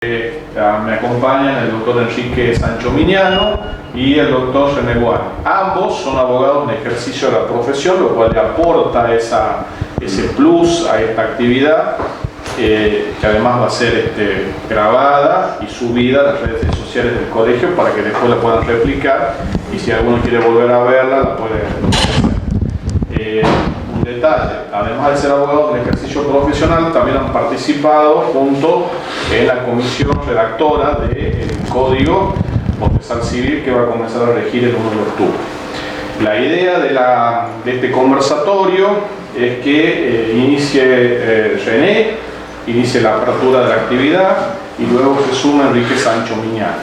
Me acompañan el doctor Enrique Sancho Miñano y el doctor René Guardi. Ambos son abogados en ejercicio de la profesión, lo cual le aporta ese plus a esta actividad, que además va a ser grabada y subida a las redes sociales del colegio para que después la puedan replicar, y si alguno quiere volver a verla, la puede hacer. Un detalle: además de ser abogados en ejercicio profesional, también han participado junto en la comisión redactora del Código Procesal Civil, que va a comenzar a regir el 1 de octubre. La idea de este conversatorio es que inicie René, inicie la apertura de la actividad, y luego se suma Enrique Sancho Miñano.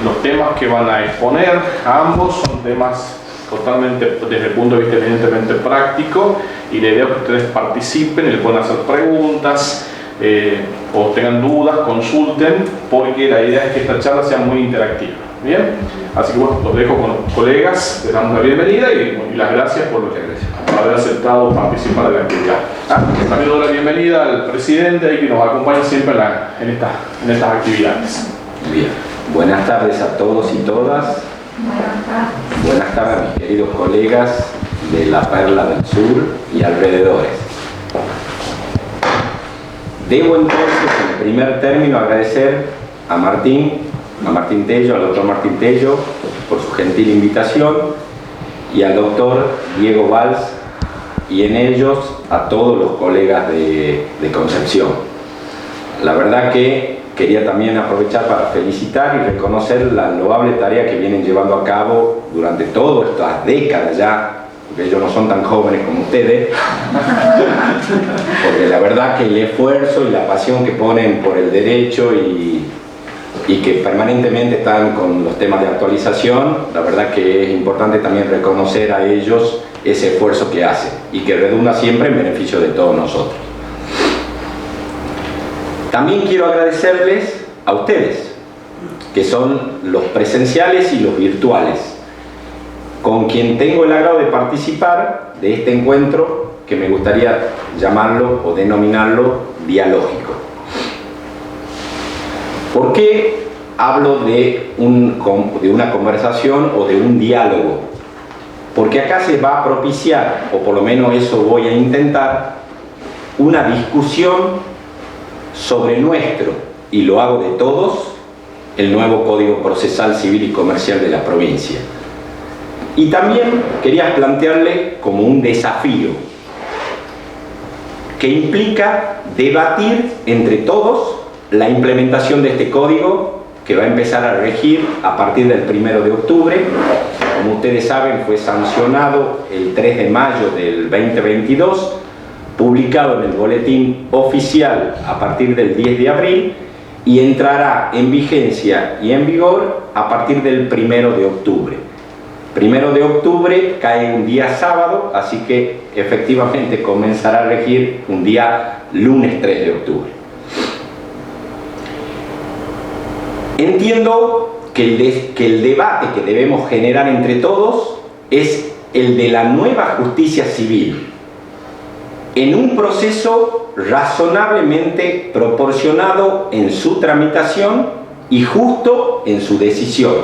Los temas que van a exponer ambos son temas totalmente desde el punto de vista evidentemente práctico, y la idea es que ustedes participen y le puedan hacer preguntas o tengan dudas, consulten, porque la idea es que esta charla sea muy interactiva. Bien, así que bueno, los dejo con los colegas, les damos la bienvenida y las gracias por haber aceptado participar de la actividad. También doy la bienvenida al presidente que nos acompaña siempre en estas actividades. Bien, buenas tardes a todos y todas. Buenas tardes a mis queridos colegas de la Perla del Sur y alrededores. Debo entonces, en primer término, agradecer a Martín Tello, al doctor Martín Tello, por su gentil invitación, y al doctor Diego Valls, y en ellos a todos los colegas de Concepción. La verdad que quería también aprovechar para felicitar y reconocer la loable tarea que vienen llevando a cabo durante todas estas décadas ya, porque ellos no son tan jóvenes como ustedes, porque la verdad que el esfuerzo y la pasión que ponen por el derecho y que permanentemente están con los temas de actualización, la verdad que es importante también reconocer a ellos ese esfuerzo que hacen y que redunda siempre en beneficio de todos nosotros. También quiero agradecerles a ustedes, que son los presenciales y los virtuales, con quien tengo el agrado de participar de este encuentro que me gustaría llamarlo o denominarlo dialógico. ¿Por qué hablo de una conversación o de un diálogo? Porque acá se va a propiciar, o por lo menos eso voy a intentar, una discusión sobre nuestro, y lo hago de todos, el nuevo Código Procesal Civil y Comercial de la provincia. Y también quería plantearle como un desafío que implica debatir entre todos la implementación de este código, que va a empezar a regir a partir del 1 de octubre. Como ustedes saben, fue sancionado el 3 de mayo del 2022, publicado en el boletín oficial a partir del 10 de abril y entrará en vigencia y en vigor a partir del 1 de octubre. 1 de octubre cae un día sábado, así que efectivamente comenzará a regir un día lunes 3 de octubre. Entiendo que el debate que debemos generar entre todos es el de la nueva justicia civil, en un proceso razonablemente proporcionado en su tramitación y justo en su decisión,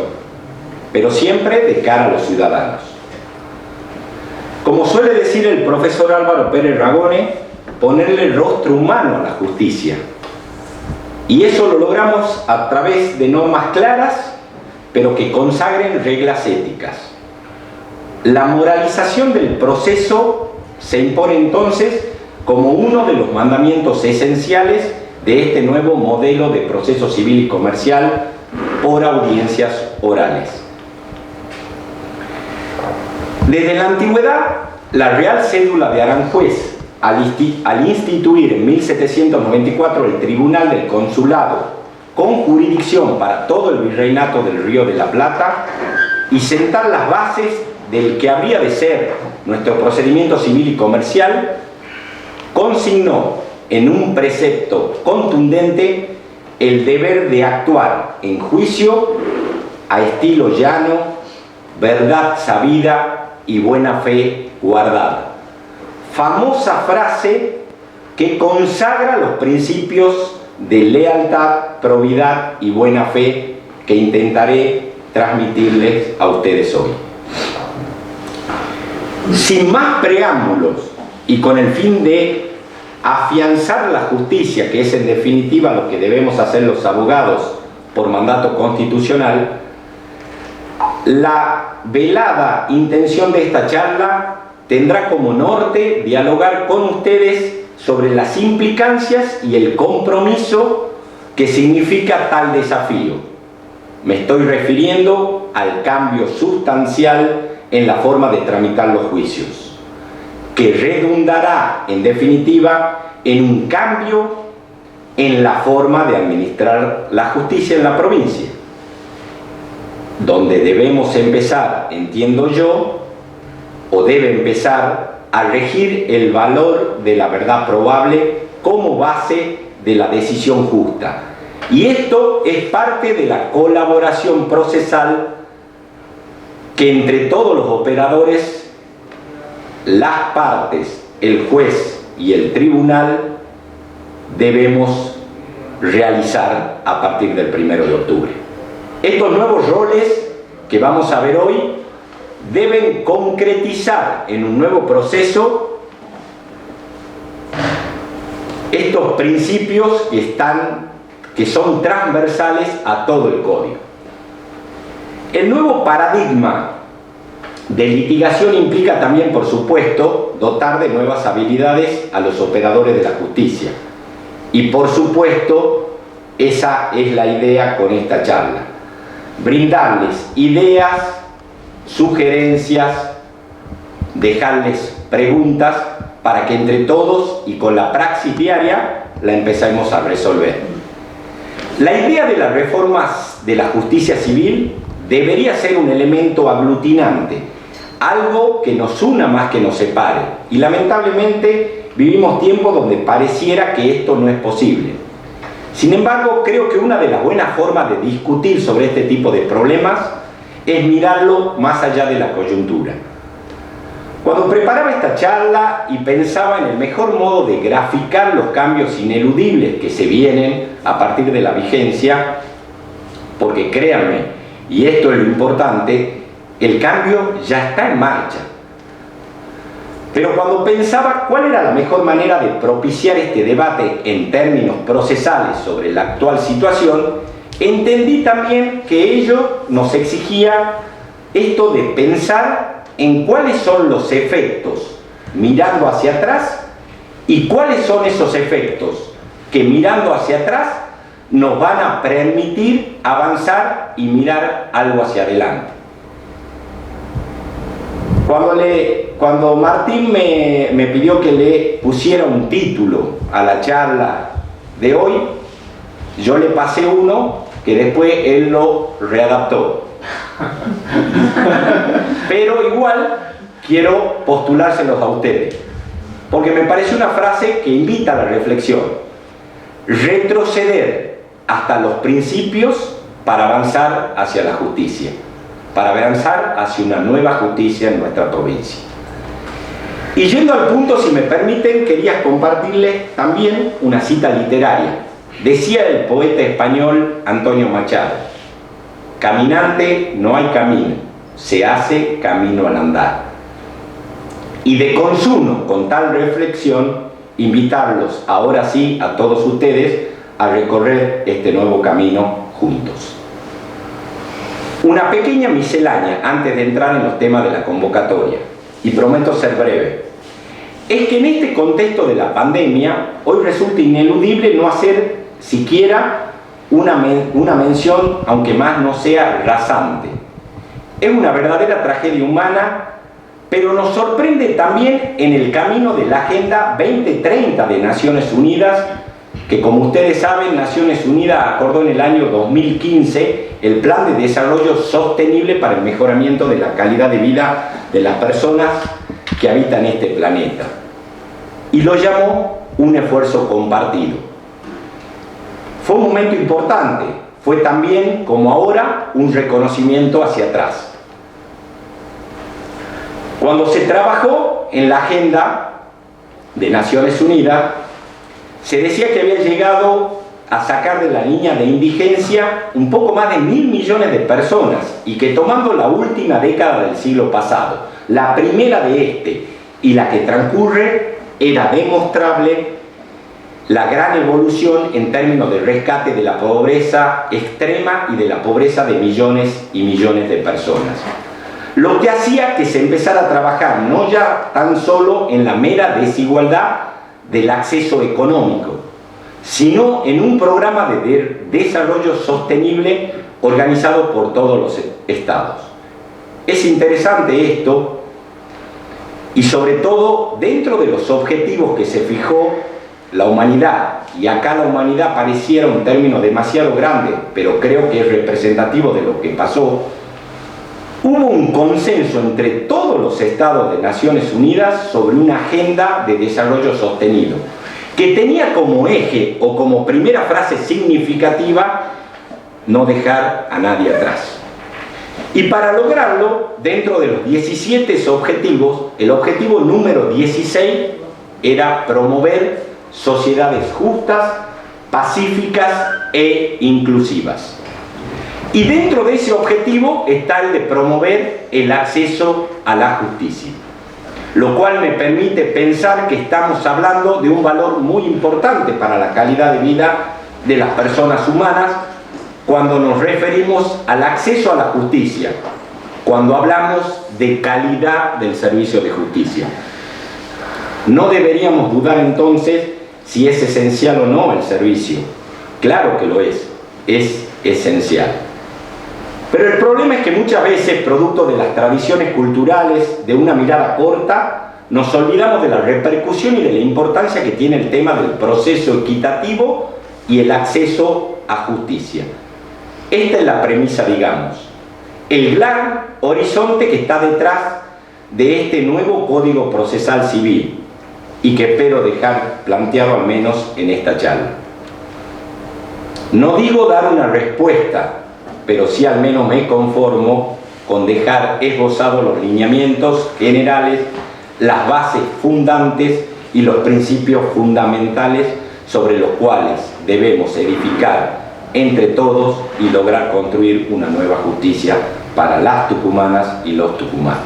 pero siempre de cara a los ciudadanos. Como suele decir el profesor Álvaro Pérez Ragone, ponerle rostro humano a la justicia. Y eso lo logramos a través de normas claras, pero que consagren reglas éticas. La moralización del proceso se impone entonces como uno de los mandamientos esenciales de este nuevo modelo de proceso civil y comercial por audiencias orales. Desde la antigüedad, la Real Cédula de Aranjuez, al instituir en 1794 el Tribunal del Consulado con jurisdicción para todo el virreinato del Río de la Plata y sentar las bases del que habría de ser nuestro procedimiento civil y comercial, consignó en un precepto contundente el deber de actuar en juicio a estilo llano, verdad sabida y buena fe guardada. Famosa frase que consagra los principios de lealtad, probidad y buena fe que intentaré transmitirles a ustedes hoy. Sin más preámbulos y con el fin de afianzar la justicia, que es en definitiva lo que debemos hacer los abogados por mandato constitucional, la velada intención de esta charla tendrá como norte dialogar con ustedes sobre las implicancias y el compromiso que significa tal desafío. Me estoy refiriendo al cambio sustancial en la forma de tramitar los juicios, que redundará en definitiva en un cambio en la forma de administrar la justicia en la provincia, donde debemos empezar, entiendo yo, o debe empezar a regir el valor de la verdad probable como base de la decisión justa. Y esto es parte de la colaboración procesal que entre todos los operadores, las partes, el juez y el tribunal debemos realizar a partir del 1 de octubre. Estos nuevos roles que vamos a ver hoy deben concretizar en un nuevo proceso estos principios que son transversales a todo el código. El nuevo paradigma de litigación implica también, por supuesto, dotar de nuevas habilidades a los operadores de la justicia. Y por supuesto, esa es la idea con esta charla. Brindarles ideas, sugerencias, dejarles preguntas para que entre todos y con la praxis diaria la empecemos a resolver. La idea de las reformas de la justicia civil debería ser un elemento aglutinante, algo que nos una más que nos separe, y lamentablemente vivimos tiempos donde pareciera que esto no es posible. Sin embargo, creo que una de las buenas formas de discutir sobre este tipo de problemas es mirarlo más allá de la coyuntura. Cuando preparaba esta charla y pensaba en el mejor modo de graficar los cambios ineludibles que se vienen a partir de la vigencia, porque créanme, y esto es lo importante, el cambio ya está en marcha. Pero cuando pensaba cuál era la mejor manera de propiciar este debate en términos procesales sobre la actual situación, entendí también que ello nos exigía esto de pensar en cuáles son los efectos mirando hacia atrás y cuáles son esos efectos que mirando hacia atrás nos van a permitir avanzar y mirar algo hacia adelante. Cuando Martín me pidió que le pusiera un título a la charla de hoy, yo le pasé uno que después él lo readaptó. Pero igual quiero postulárselos a ustedes, porque me parece una frase que invita a la reflexión. Retroceder hasta los principios para avanzar hacia la justicia, para avanzar hacia una nueva justicia en nuestra provincia. Y yendo al punto, si me permiten, quería compartirles también una cita literaria. Decía el poeta español Antonio Machado: caminante no hay camino, se hace camino al andar. Y de consuno con tal reflexión, invitarlos ahora sí a todos ustedes a recorrer este nuevo camino juntos. Una pequeña miscelánea antes de entrar en los temas de la convocatoria, y prometo ser breve. Es que en este contexto de la pandemia, hoy resulta ineludible no hacer siquiera una mención, aunque más no sea rasante. Es una verdadera tragedia humana, pero nos sorprende también en el camino de la Agenda 2030 de Naciones Unidas, que como ustedes saben, Naciones Unidas acordó en el año 2015 el Plan de Desarrollo Sostenible para el mejoramiento de la calidad de vida de las personas que habitan este planeta, y lo llamó un esfuerzo compartido. Fue un momento importante, fue también, como ahora, un reconocimiento hacia atrás. Cuando se trabajó en la agenda de Naciones Unidas, se decía que había llegado a sacar de la línea de indigencia un poco más de 1.000 millones de personas, y que tomando la última década del siglo pasado, la primera de este y la que transcurre, era demostrable la gran evolución en términos de rescate de la pobreza extrema y de la pobreza de millones y millones de personas. Lo que hacía que se empezara a trabajar no ya tan solo en la mera desigualdad del acceso económico, sino en un programa de desarrollo sostenible organizado por todos los estados. Es interesante esto, y sobre todo dentro de los objetivos que se fijó la humanidad, y acá la humanidad pareciera un término demasiado grande, pero creo que es representativo de lo que pasó. Hubo un consenso entre todos los estados de Naciones Unidas sobre una agenda de desarrollo sostenido, que tenía como eje o como primera frase significativa no dejar a nadie atrás. Y para lograrlo, dentro de los 17 objetivos, el objetivo número 16 era promover sociedades justas, pacíficas e inclusivas. Y dentro de ese objetivo está el de promover el acceso a la justicia, lo cual me permite pensar que estamos hablando de un valor muy importante para la calidad de vida de las personas humanas cuando nos referimos al acceso a la justicia, cuando hablamos de calidad del servicio de justicia. No deberíamos dudar entonces si es esencial o no el servicio. Claro que lo es esencial. Pero el problema es que muchas veces, producto de las tradiciones culturales, de una mirada corta, nos olvidamos de la repercusión y de la importancia que tiene el tema del proceso equitativo y el acceso a justicia. Esta es la premisa, digamos, el gran horizonte que está detrás de este nuevo Código Procesal Civil, y que espero dejar planteado al menos en esta charla. No digo dar una respuesta, pero sí al menos me conformo con dejar esbozados los lineamientos generales, las bases fundantes y los principios fundamentales sobre los cuales debemos edificar entre todos y lograr construir una nueva justicia para las tucumanas y los tucumanos.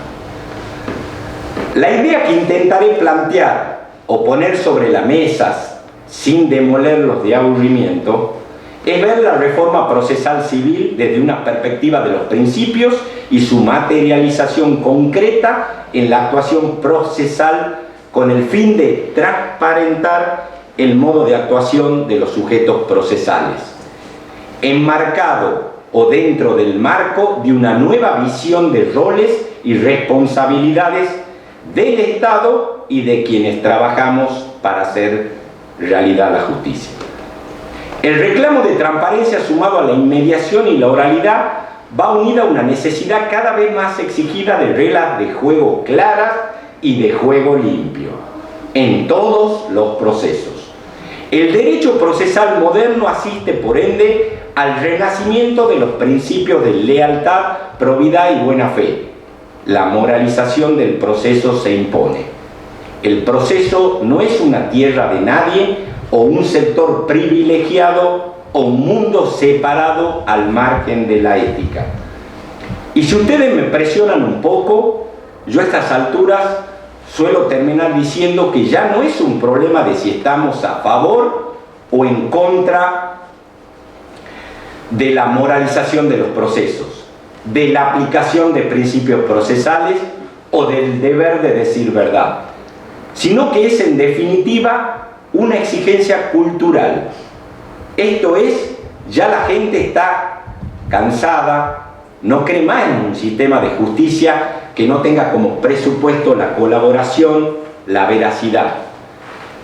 La idea que intentaré plantear o poner sobre la mesa, sin demolerlos de aburrimiento, es ver la reforma procesal civil desde una perspectiva de los principios y su materialización concreta en la actuación procesal, con el fin de transparentar el modo de actuación de los sujetos procesales, enmarcado o dentro del marco de una nueva visión de roles y responsabilidades del Estado y de quienes trabajamos para hacer realidad la justicia. El reclamo de transparencia, sumado a la inmediación y la oralidad, va unida a una necesidad cada vez más exigida de reglas de juego claras y de juego limpio en todos los procesos. El derecho procesal moderno asiste, por ende, al renacimiento de los principios de lealtad, probidad y buena fe. La moralización del proceso se impone. El proceso no es una tierra de nadie o un sector privilegiado o un mundo separado al margen de la ética. Y si ustedes me presionan un poco, yo a estas alturas suelo terminar diciendo que ya no es un problema de si estamos a favor o en contra de la moralización de los procesos, de la aplicación de principios procesales o del deber de decir verdad, sino que es en definitiva una exigencia cultural. Esto es, ya la gente está cansada, no cree más en un sistema de justicia que no tenga como presupuesto la colaboración, la veracidad.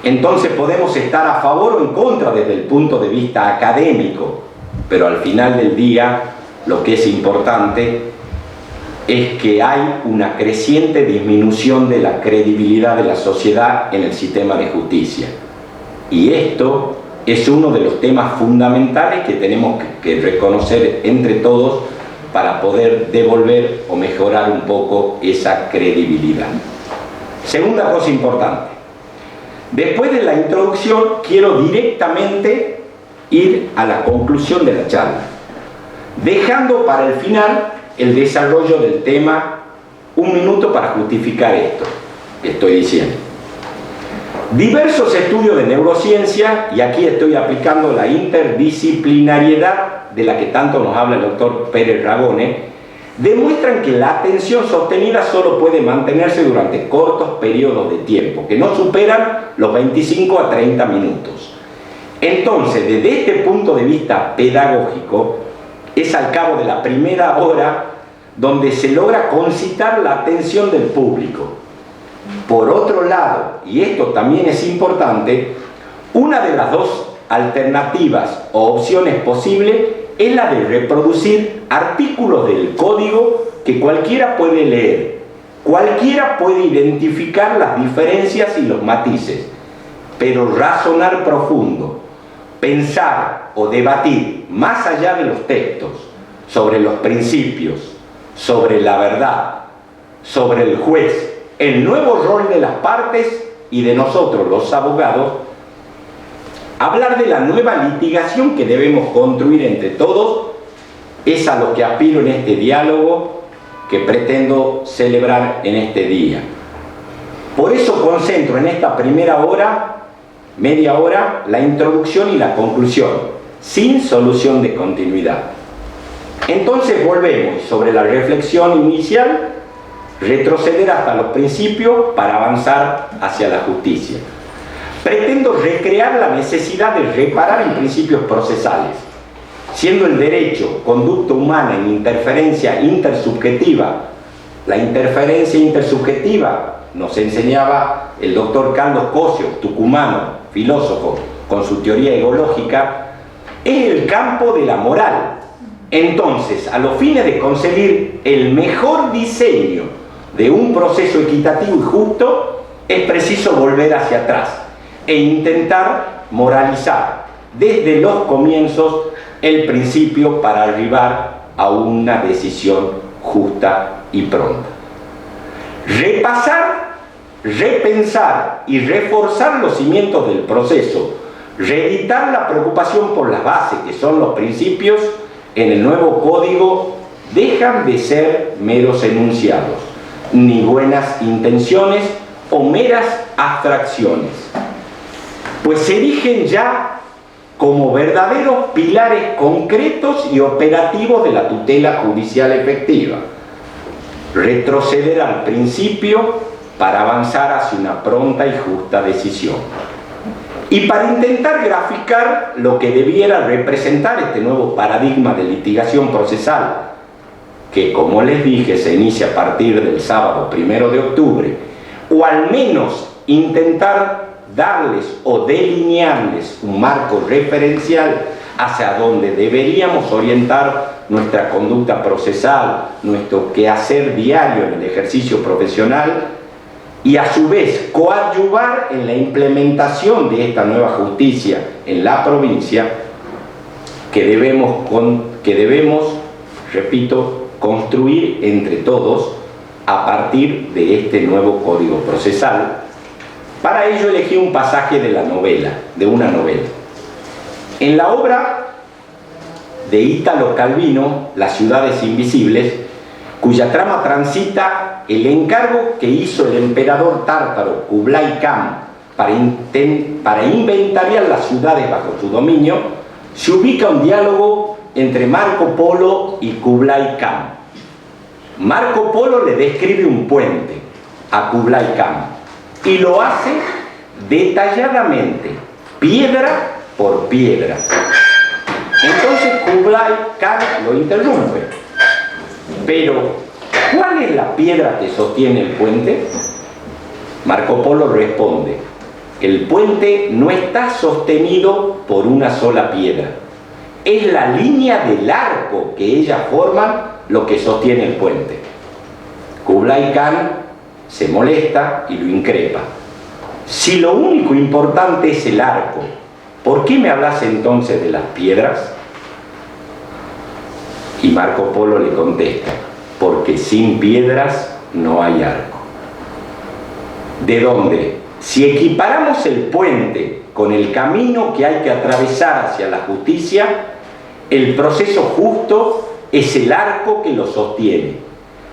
Entonces podemos estar a favor o en contra desde el punto de vista académico, pero al final del día lo que es importante es que hay una creciente disminución de la credibilidad de la sociedad en el sistema de justicia. Y esto es uno de los temas fundamentales que tenemos que reconocer entre todos para poder devolver o mejorar un poco esa credibilidad. Segunda cosa importante. Después de la introducción, quiero directamente ir a la conclusión de la charla, dejando para el final el desarrollo del tema, un minuto para justificar esto que estoy diciendo. Diversos estudios de neurociencia, y aquí estoy aplicando la interdisciplinariedad de la que tanto nos habla el doctor Pérez Ragone, demuestran que la atención sostenida solo puede mantenerse durante cortos periodos de tiempo, que no superan los 25 a 30 minutos. Entonces, desde este punto de vista pedagógico, es al cabo de la primera hora donde se logra concitar la atención del público. Por otro lado, y esto también es importante, una de las dos alternativas o opciones posibles es la de reproducir artículos del código que cualquiera puede leer. Cualquiera puede identificar las diferencias y los matices, pero razonar profundo, pensar o debatir más allá de los textos, sobre los principios, sobre la verdad, sobre el juez, el nuevo rol de las partes y de nosotros los abogados, hablar de la nueva litigación que debemos construir entre todos, es a lo que aspiro en este diálogo que pretendo celebrar en este día. Por eso concentro en esta primera hora, media hora, la introducción y la conclusión, sin solución de continuidad. Entonces volvemos sobre la reflexión inicial, retroceder hasta los principios para avanzar hacia la justicia. Pretendo recrear la necesidad de reparar en principios procesales, siendo el derecho, conducta humana en interferencia intersubjetiva. La interferencia intersubjetiva nos enseñaba el doctor Carlos Cosio, tucumano, filósofo, con su teoría egológica, es el campo de la moral. Entonces, a los fines de conseguir el mejor diseño de un proceso equitativo y justo, es preciso volver hacia atrás e intentar moralizar desde los comienzos el principio para arribar a una decisión justa y pronta. Repasar, repensar y reforzar los cimientos del proceso, reeditar la preocupación por las bases, que son los principios, en el nuevo código, dejan de ser meros enunciados, ni buenas intenciones o meras abstracciones, pues se erigen ya como verdaderos pilares concretos y operativos de la tutela judicial efectiva. Retroceder al principio para avanzar hacia una pronta y justa decisión. Y para intentar graficar lo que debiera representar este nuevo paradigma de litigación procesal, que, como les dije, se inicia a partir del sábado 1 de octubre, o al menos intentar darles o delinearles un marco referencial hacia donde deberíamos orientar nuestra conducta procesal, nuestro quehacer diario en el ejercicio profesional, y a su vez coadyuvar en la implementación de esta nueva justicia en la provincia que debemos, repito, construir entre todos a partir de este nuevo código procesal. Para ello elegí un pasaje de una novela. En la obra de Ítalo Calvino, Las ciudades invisibles, cuya trama transita el encargo que hizo el emperador tártaro Kublai Khan para inventariar las ciudades bajo su dominio, se ubica un diálogo entre Marco Polo y Kublai Khan. Marco Polo le describe un puente a Kublai Khan y lo hace detalladamente, piedra por piedra. Entonces Kublai Khan lo interrumpe. Pero, ¿cuál es la piedra que sostiene el puente? Marco Polo responde: el puente no está sostenido por una sola piedra. Es la línea del arco que ellas forman lo que sostiene el puente. Kublai Khan se molesta y lo increpa. Si lo único importante es el arco, ¿por qué me hablas entonces de las piedras? Y Marco Polo le contesta: porque sin piedras no hay arco. ¿De dónde? Si equiparamos el puente con el camino que hay que atravesar hacia la justicia, el proceso justo es el arco que lo sostiene.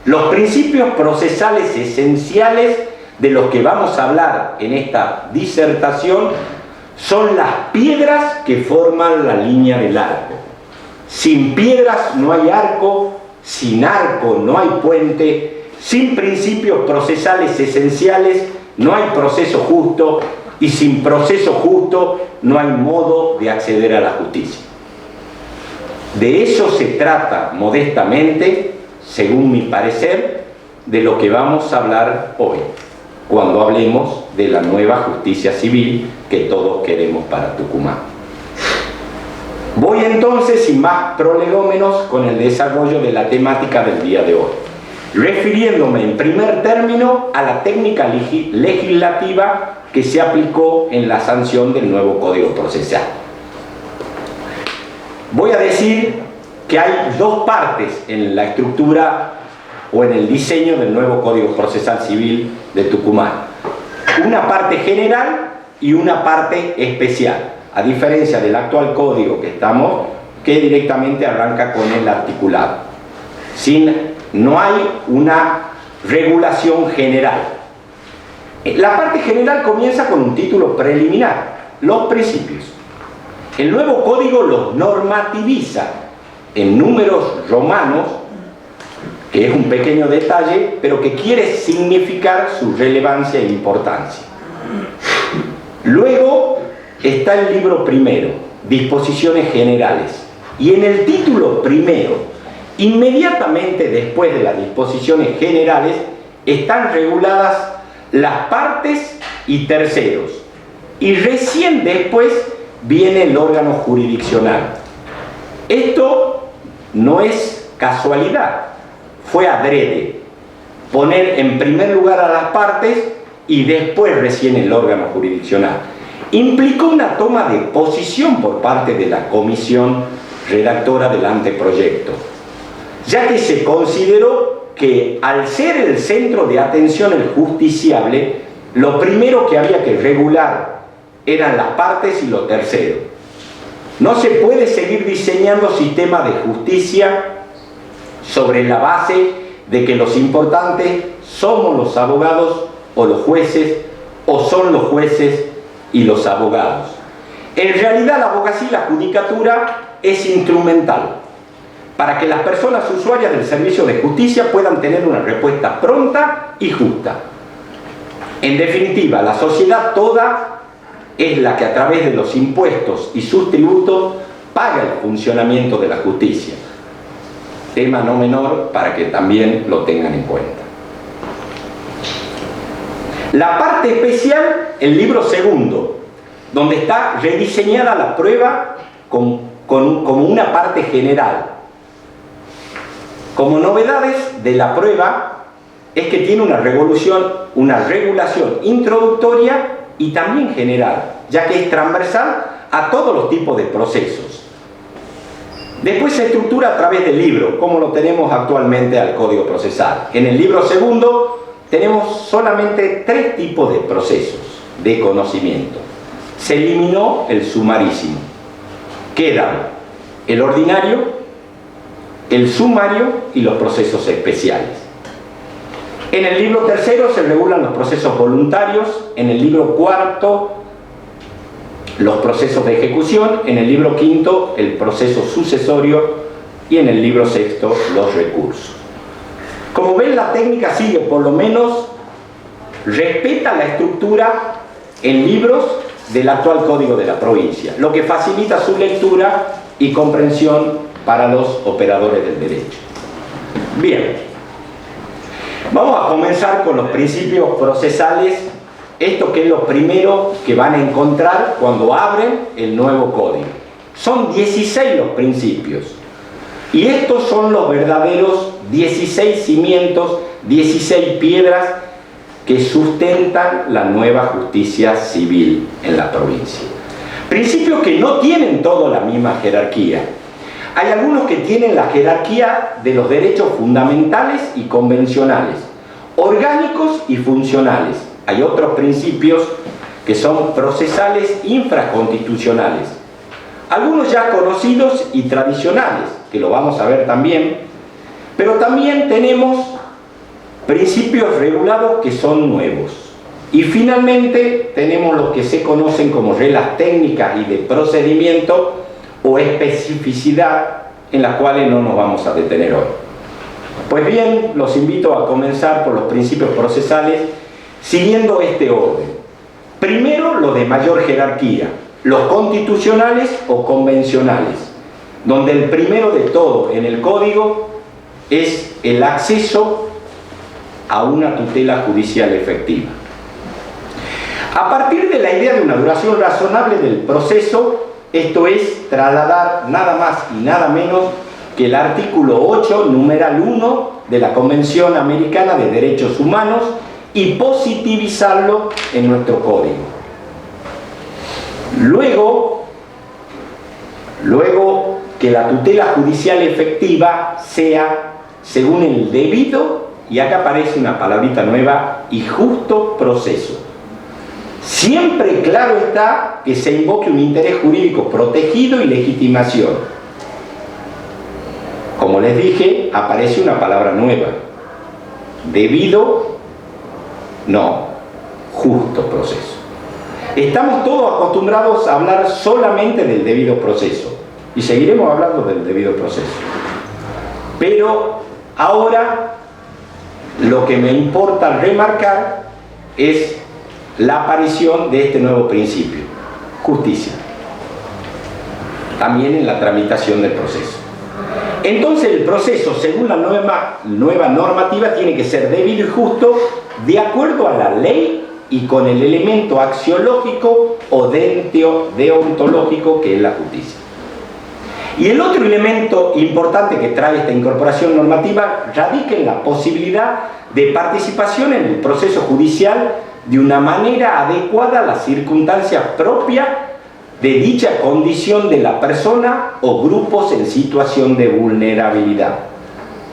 Los principios procesales esenciales de los que vamos a hablar en esta disertación son las piedras que forman la línea del arco. Sin piedras no hay arco, sin arco no hay puente, sin principios procesales esenciales no hay proceso justo, y sin proceso justo no hay modo de acceder a la justicia. De eso se trata modestamente, según mi parecer, de lo que vamos a hablar hoy, cuando hablemos de la nueva justicia civil que todos queremos para Tucumán. Voy entonces, sin más prolegómenos, con el desarrollo de la temática del día de hoy, refiriéndome en primer término a la técnica legislativa que se aplicó en la sanción del nuevo Código Procesal. Voy a decir que hay dos partes en la estructura o en el diseño del nuevo Código Procesal Civil de Tucumán. Una parte general y una parte especial, a diferencia del actual código que directamente arranca con el articulado. No hay una regulación general. La parte general comienza con un título preliminar, los principios. El nuevo código los normativiza en números romanos, que es un pequeño detalle, pero que quiere significar su relevancia e importancia. Luego está el libro primero, disposiciones generales, y en el título primero, inmediatamente después de las disposiciones generales, están reguladas las partes y terceros, y recién después viene el órgano jurisdiccional. Esto no es casualidad, fue adrede, poner en primer lugar a las partes y después recién el órgano jurisdiccional. Implicó una toma de posición por parte de la comisión redactora del anteproyecto, ya que se consideró que al ser el centro de atención el justiciable, lo primero que había que regular eran las partes y lo tercero. No se puede seguir diseñando sistemas de justicia sobre la base de que los importantes somos los abogados o los jueces, o son los jueces y los abogados. En realidad la abogacía y la judicatura es instrumental para que las personas usuarias del servicio de justicia puedan tener una respuesta pronta y justa. En definitiva, la sociedad toda es la que a través de los impuestos y sus tributos paga el funcionamiento de la justicia. Tema no menor para que también lo tengan en cuenta. La parte especial, el libro segundo, donde está rediseñada la prueba como una parte general. Como novedades de la prueba es que tiene una regulación introductoria y también general, ya que es transversal a todos los tipos de procesos. Después se estructura a través del libro, como lo tenemos actualmente al Código Procesal. En el libro segundo tenemos solamente 3 tipos de procesos de conocimiento. Se eliminó el sumarísimo. Quedan el ordinario, el sumario y los procesos especiales. En el libro tercero se regulan los procesos voluntarios, en el libro cuarto los procesos de ejecución, en el libro quinto el proceso sucesorio y en el libro sexto los recursos. Como ven, la técnica sigue, por lo menos respeta la estructura en libros del actual Código de la provincia, lo que facilita su lectura y comprensión para los operadores del derecho. Bien, vamos a comenzar con los principios procesales, esto que es lo primero que van a encontrar cuando abren el nuevo código. Son 16 los principios, y estos son los verdaderos 16 cimientos, 16 piedras que sustentan la nueva justicia civil en la provincia. Principios que no tienen todos la misma jerarquía. Hay algunos que tienen la jerarquía de los derechos fundamentales y convencionales, orgánicos y funcionales. Hay otros principios que son procesales infraconstitucionales. Algunos ya conocidos y tradicionales, que lo vamos a ver también, pero también tenemos principios regulados que son nuevos. Y finalmente tenemos los que se conocen como reglas técnicas y de procedimiento o especificidad, en las cuales no nos vamos a detener hoy. Pues bien, los invito a comenzar por los principios procesales siguiendo este orden. Primero, los de mayor jerarquía, los constitucionales o convencionales, donde el primero de todo en el código es el acceso a una tutela judicial efectiva. A partir de la idea de una duración razonable del proceso, esto es trasladar nada más y nada menos que el artículo 8, numeral 1 de la Convención Americana de Derechos Humanos y positivizarlo en nuestro código. Luego que la tutela judicial efectiva sea según el debido, y acá aparece una palabrita nueva, y justo proceso. Siempre claro está que se invoque un interés jurídico protegido y legitimación. Como les dije, aparece una palabra nueva. Debido, no, justo proceso. Estamos todos acostumbrados a hablar solamente del debido proceso, y seguiremos hablando del debido proceso. Pero ahora lo que me importa remarcar es la aparición de este nuevo principio, justicia, también en la tramitación del proceso. Entonces el proceso, según la nueva normativa, tiene que ser debido y justo de acuerdo a la ley y con el elemento axiológico o deontológico que es la justicia. Y el otro elemento importante que trae esta incorporación normativa radica en la posibilidad de participación en el proceso judicial de una manera adecuada a las circunstancias propias de dicha condición de la persona o grupos en situación de vulnerabilidad.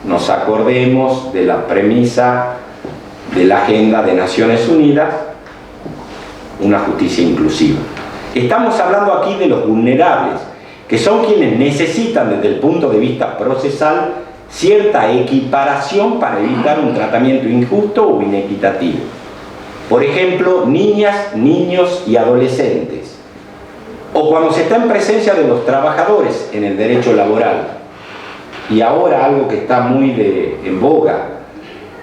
Nos acordemos de la premisa de la Agenda de Naciones Unidas, una justicia inclusiva. Estamos hablando aquí de los vulnerables, que son quienes necesitan desde el punto de vista procesal cierta equiparación para evitar un tratamiento injusto o inequitativo. Por ejemplo, niñas, niños y adolescentes. O cuando se está en presencia de los trabajadores en el derecho laboral. Y ahora algo que está muy en boga,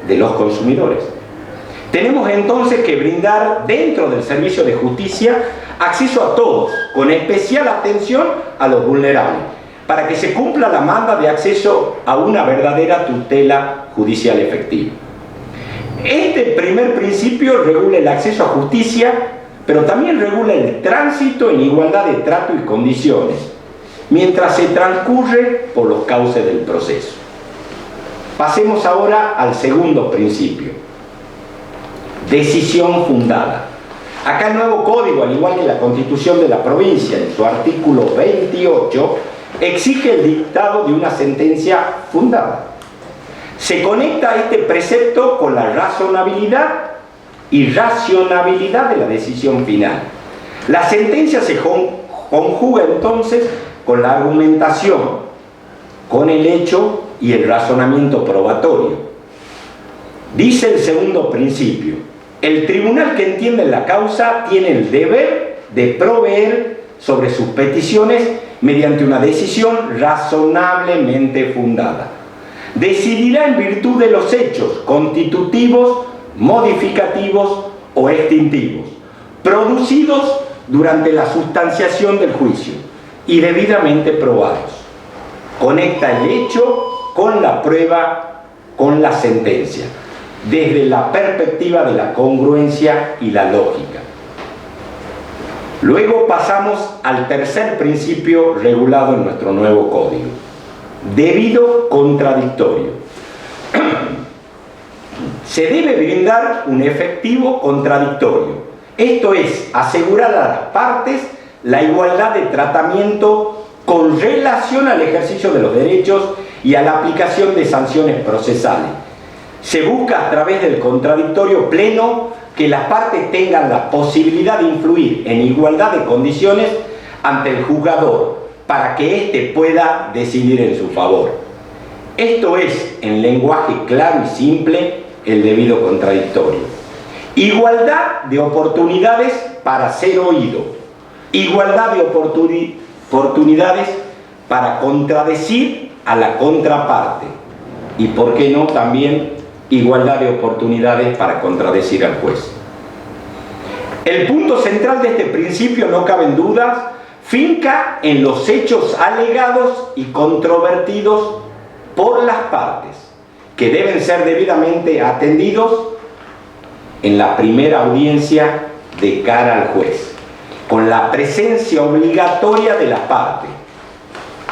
de los consumidores. Tenemos entonces que brindar dentro del servicio de justicia acceso a todos, con especial atención a los vulnerables, para que se cumpla la demanda de acceso a una verdadera tutela judicial efectiva. Este primer principio regula el acceso a justicia, pero también regula el tránsito en igualdad de trato y condiciones, mientras se transcurre por los cauces del proceso. Pasemos ahora al segundo principio. Decisión fundada. Acá el nuevo código, al igual que la Constitución de la provincia, en su artículo 28, exige el dictado de una sentencia fundada. Se conecta este precepto con la razonabilidad y racionabilidad de la decisión final. La sentencia se conjuga entonces con la argumentación, con el hecho y el razonamiento probatorio. Dice el segundo principio: el tribunal que entiende la causa tiene el deber de proveer sobre sus peticiones mediante una decisión razonablemente fundada. Decidirá en virtud de los hechos constitutivos, modificativos o extintivos, producidos durante la sustanciación del juicio y debidamente probados. Conecta el hecho con la prueba, con la sentencia, desde la perspectiva de la congruencia y la lógica. Luego pasamos al tercer principio regulado en nuestro nuevo código: debido contradictorio. Se debe brindar un efectivo contradictorio, esto es, asegurar a las partes la igualdad de tratamiento con relación al ejercicio de los derechos y a la aplicación de sanciones procesales, Se busca a través del contradictorio pleno que las partes tengan la posibilidad de influir en igualdad de condiciones ante el juzgador para que éste pueda decidir en su favor. Esto es, en lenguaje claro y simple, el debido contradictorio. Igualdad de oportunidades para ser oído. Igualdad de oportunidades para contradecir a la contraparte. Y, ¿por qué no, también igualdad de oportunidades para contradecir al juez? El punto central de este principio, no caben dudas, finca en los hechos alegados y controvertidos por las partes, que deben ser debidamente atendidos en la primera audiencia de cara al juez, con la presencia obligatoria de las partes,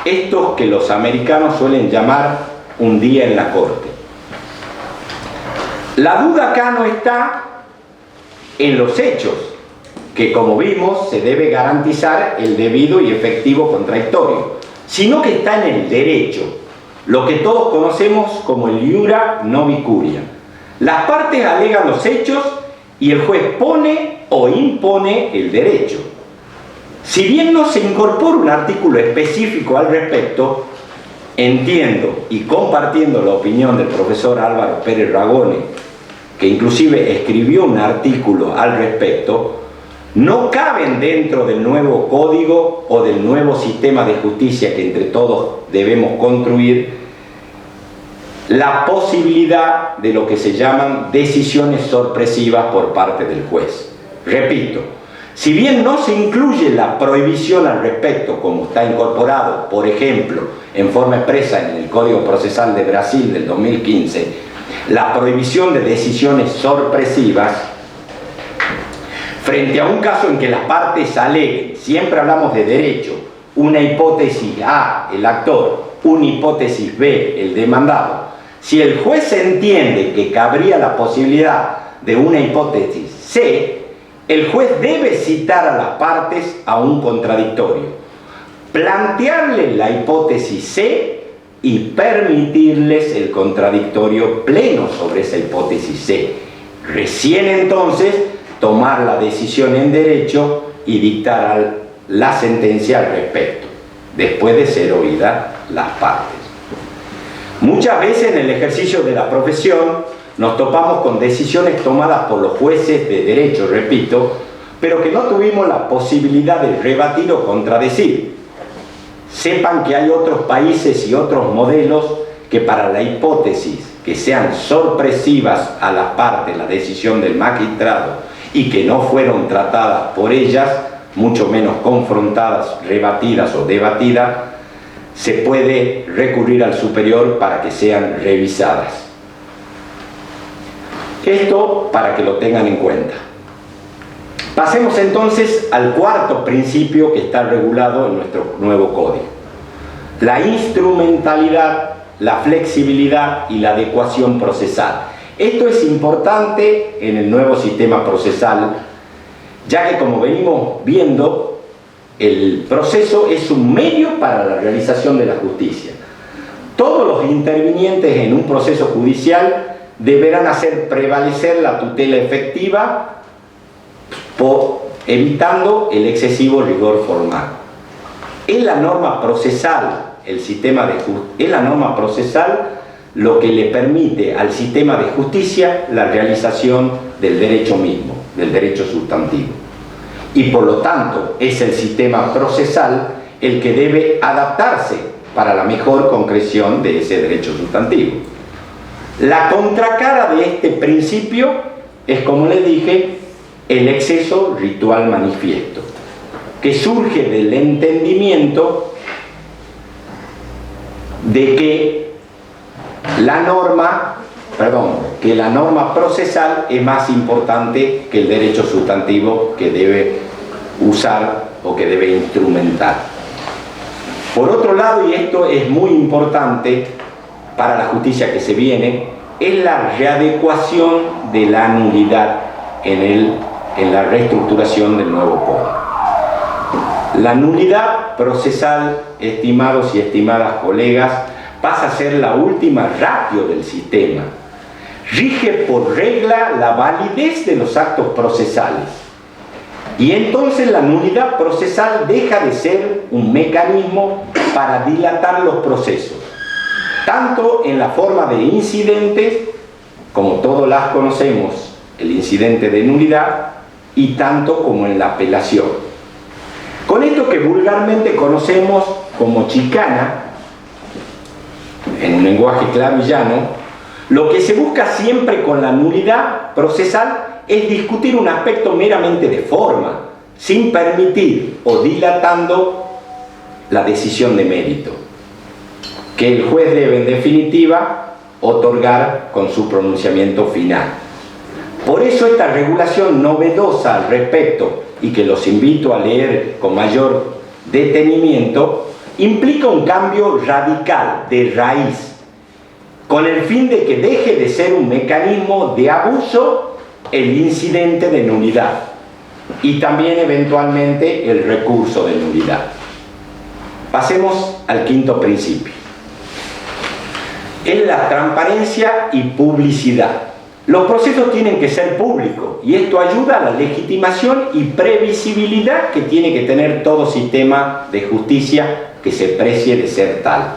estos que los americanos suelen llamar un día en la corte. La duda acá no está en los hechos, que como vimos se debe garantizar el debido y efectivo contradictorio, sino que está en el derecho, lo que todos conocemos como el iura novi curia. Las partes alegan los hechos y el juez pone o impone el derecho. Si bien no se incorpora un artículo específico al respecto, entiendo y compartiendo la opinión del profesor Álvaro Pérez Ragone, que inclusive escribió un artículo al respecto, no caben dentro del nuevo código o del nuevo sistema de justicia que entre todos debemos construir la posibilidad de lo que se llaman decisiones sorpresivas por parte del juez. Repito, si bien no se incluye la prohibición al respecto como está incorporado, por ejemplo, en forma expresa en el Código Procesal de Brasil del 2015, la prohibición de decisiones sorpresivas, frente a un caso en que las partes aleguen, siempre hablamos de derecho, una hipótesis A, el actor, una hipótesis B, el demandado. Si el juez entiende que cabría la posibilidad de una hipótesis C, el juez debe citar a las partes a un contradictorio, plantearle la hipótesis C y permitirles el contradictorio pleno sobre esa hipótesis C. Recién entonces tomar la decisión en derecho y dictar la sentencia al respecto, después de ser oídas las partes. Muchas veces en el ejercicio de la profesión nos topamos con decisiones tomadas por los jueces de derecho, repito, pero que no tuvimos la posibilidad de rebatir o contradecir. Sepan que hay otros países y otros modelos que para la hipótesis que sean sorpresivas a las partes la decisión del magistrado y que no fueron tratadas por ellas, mucho menos confrontadas, rebatidas o debatidas, se puede recurrir al superior para que sean revisadas. Esto para que lo tengan en cuenta. Pasemos entonces al cuarto principio que está regulado en nuestro nuevo código: la instrumentalidad, la flexibilidad y la adecuación procesal. Esto es importante en el nuevo sistema procesal, ya que, como venimos viendo, el proceso es un medio para la realización de la justicia. Todos los intervinientes en un proceso judicial deberán hacer prevalecer la tutela efectiva, evitando el excesivo rigor formal. Es la norma procesal, es la norma procesal lo que le permite al sistema de justicia la realización del derecho mismo, del derecho sustantivo. Y por lo tanto es el sistema procesal el que debe adaptarse para la mejor concreción de ese derecho sustantivo. La contracara de este principio es, como les dije, el exceso ritual manifiesto, que surge del entendimiento de que la norma procesal es más importante que el derecho sustantivo que debe usar o que debe instrumentar. Por otro lado, y esto es muy importante para la justicia que se viene, es la readecuación de la nulidad en la reestructuración del nuevo código. La nulidad procesal, estimados y estimadas colegas, pasa a ser la última ratio del sistema. rige por regla la validez de los actos procesales. Y entonces la nulidad procesal deja de ser un mecanismo para dilatar los procesos, tanto en la forma de incidentes, como todos las conocemos, el incidente de nulidad, y tanto como en la apelación. Con esto que vulgarmente conocemos como chicana, en un lenguaje claro y llano, lo que se busca siempre con la nulidad procesal es discutir un aspecto meramente de forma, sin permitir o dilatando la decisión de mérito, que el juez debe en definitiva otorgar con su pronunciamiento final. Por eso esta regulación novedosa al respecto, y que los invito a leer con mayor detenimiento, implica un cambio radical de raíz, con el fin de que deje de ser un mecanismo de abuso el incidente de nulidad y también eventualmente el recurso de nulidad. Pasemos al quinto principio. Es la transparencia y publicidad. Los procesos tienen que ser públicos y esto ayuda a la legitimación y previsibilidad que tiene que tener todo sistema de justicia que se precie de ser tal.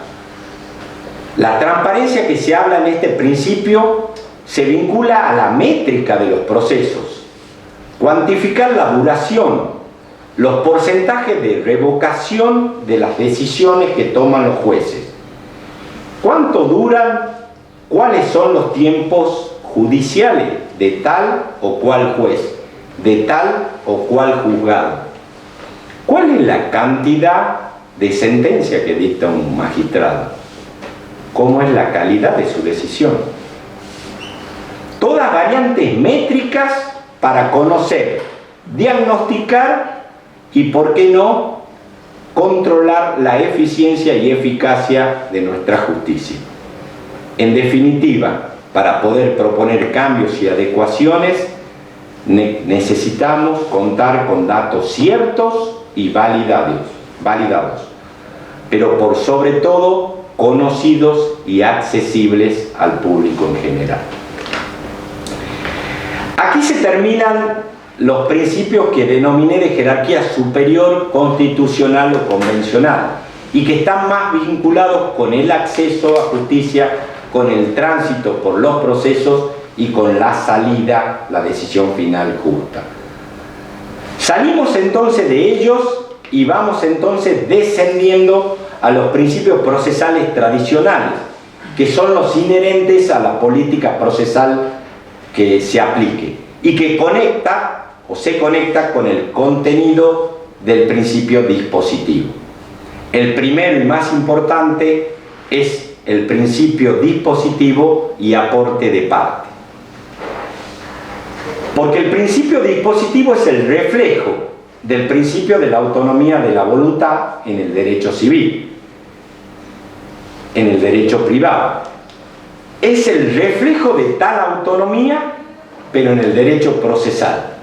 La transparencia que se habla en este principio se vincula a la métrica de los procesos, cuantificar la duración, los porcentajes de revocación de las decisiones que toman los jueces, cuánto duran, cuáles son los tiempos judiciales de tal o cual juez, de tal o cual juzgado, cuál es la cantidad de sentencia que dicta un magistrado, cómo es la calidad de su decisión. Todas variantes métricas para conocer, diagnosticar y, por qué no, controlar la eficiencia y eficacia de nuestra justicia. En definitiva, para poder proponer cambios y adecuaciones, necesitamos contar con datos ciertos y validados, pero por sobre todo conocidos y accesibles al público en general. Aquí se terminan los principios que denominé de jerarquía superior, constitucional o convencional, y que están más vinculados con el acceso a justicia, con el tránsito por los procesos y con la salida, la decisión final justa. Salimos entonces de ellos y vamos entonces descendiendo a los principios procesales tradicionales, que son los inherentes a la política procesal que se aplique y que conecta o se conecta con el contenido del principio dispositivo. El primero y más importante es el principio dispositivo y aporte de parte. Porque el principio dispositivo es el reflejo del principio de la autonomía de la voluntad en el derecho civil, en el derecho privado. Es el reflejo de tal autonomía, pero en el derecho procesal.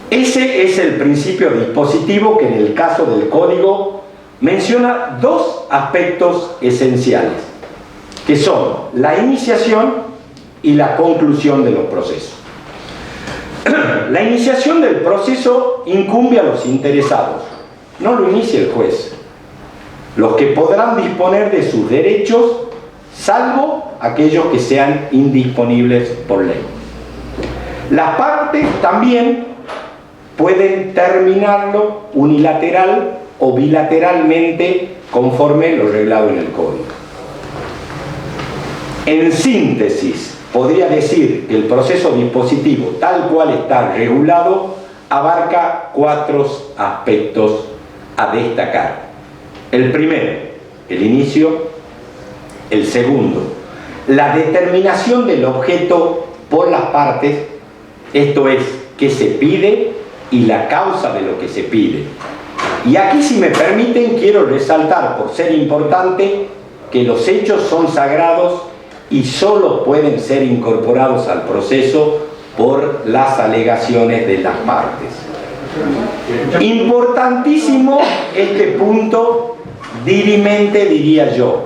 Ese es el principio dispositivo que en el caso del Código menciona dos aspectos esenciales, que son la iniciación y la conclusión de los procesos. La iniciación del proceso incumbe a los interesados, no lo inicia el juez, los que podrán disponer de sus derechos, salvo aquellos que sean indisponibles por ley. Las partes también pueden terminarlo unilateral o bilateralmente conforme lo reglado en el Código. En síntesis, podría decir que el proceso dispositivo, tal cual está regulado, abarca cuatro aspectos a destacar. El primero, el inicio. El segundo, la determinación del objeto por las partes, esto es, qué se pide y la causa de lo que se pide. Y aquí, si me permiten, quiero resaltar, por ser importante, que los hechos son sagrados y solo pueden ser incorporados al proceso por las alegaciones de las partes. Importantísimo este punto, dirimente diría yo.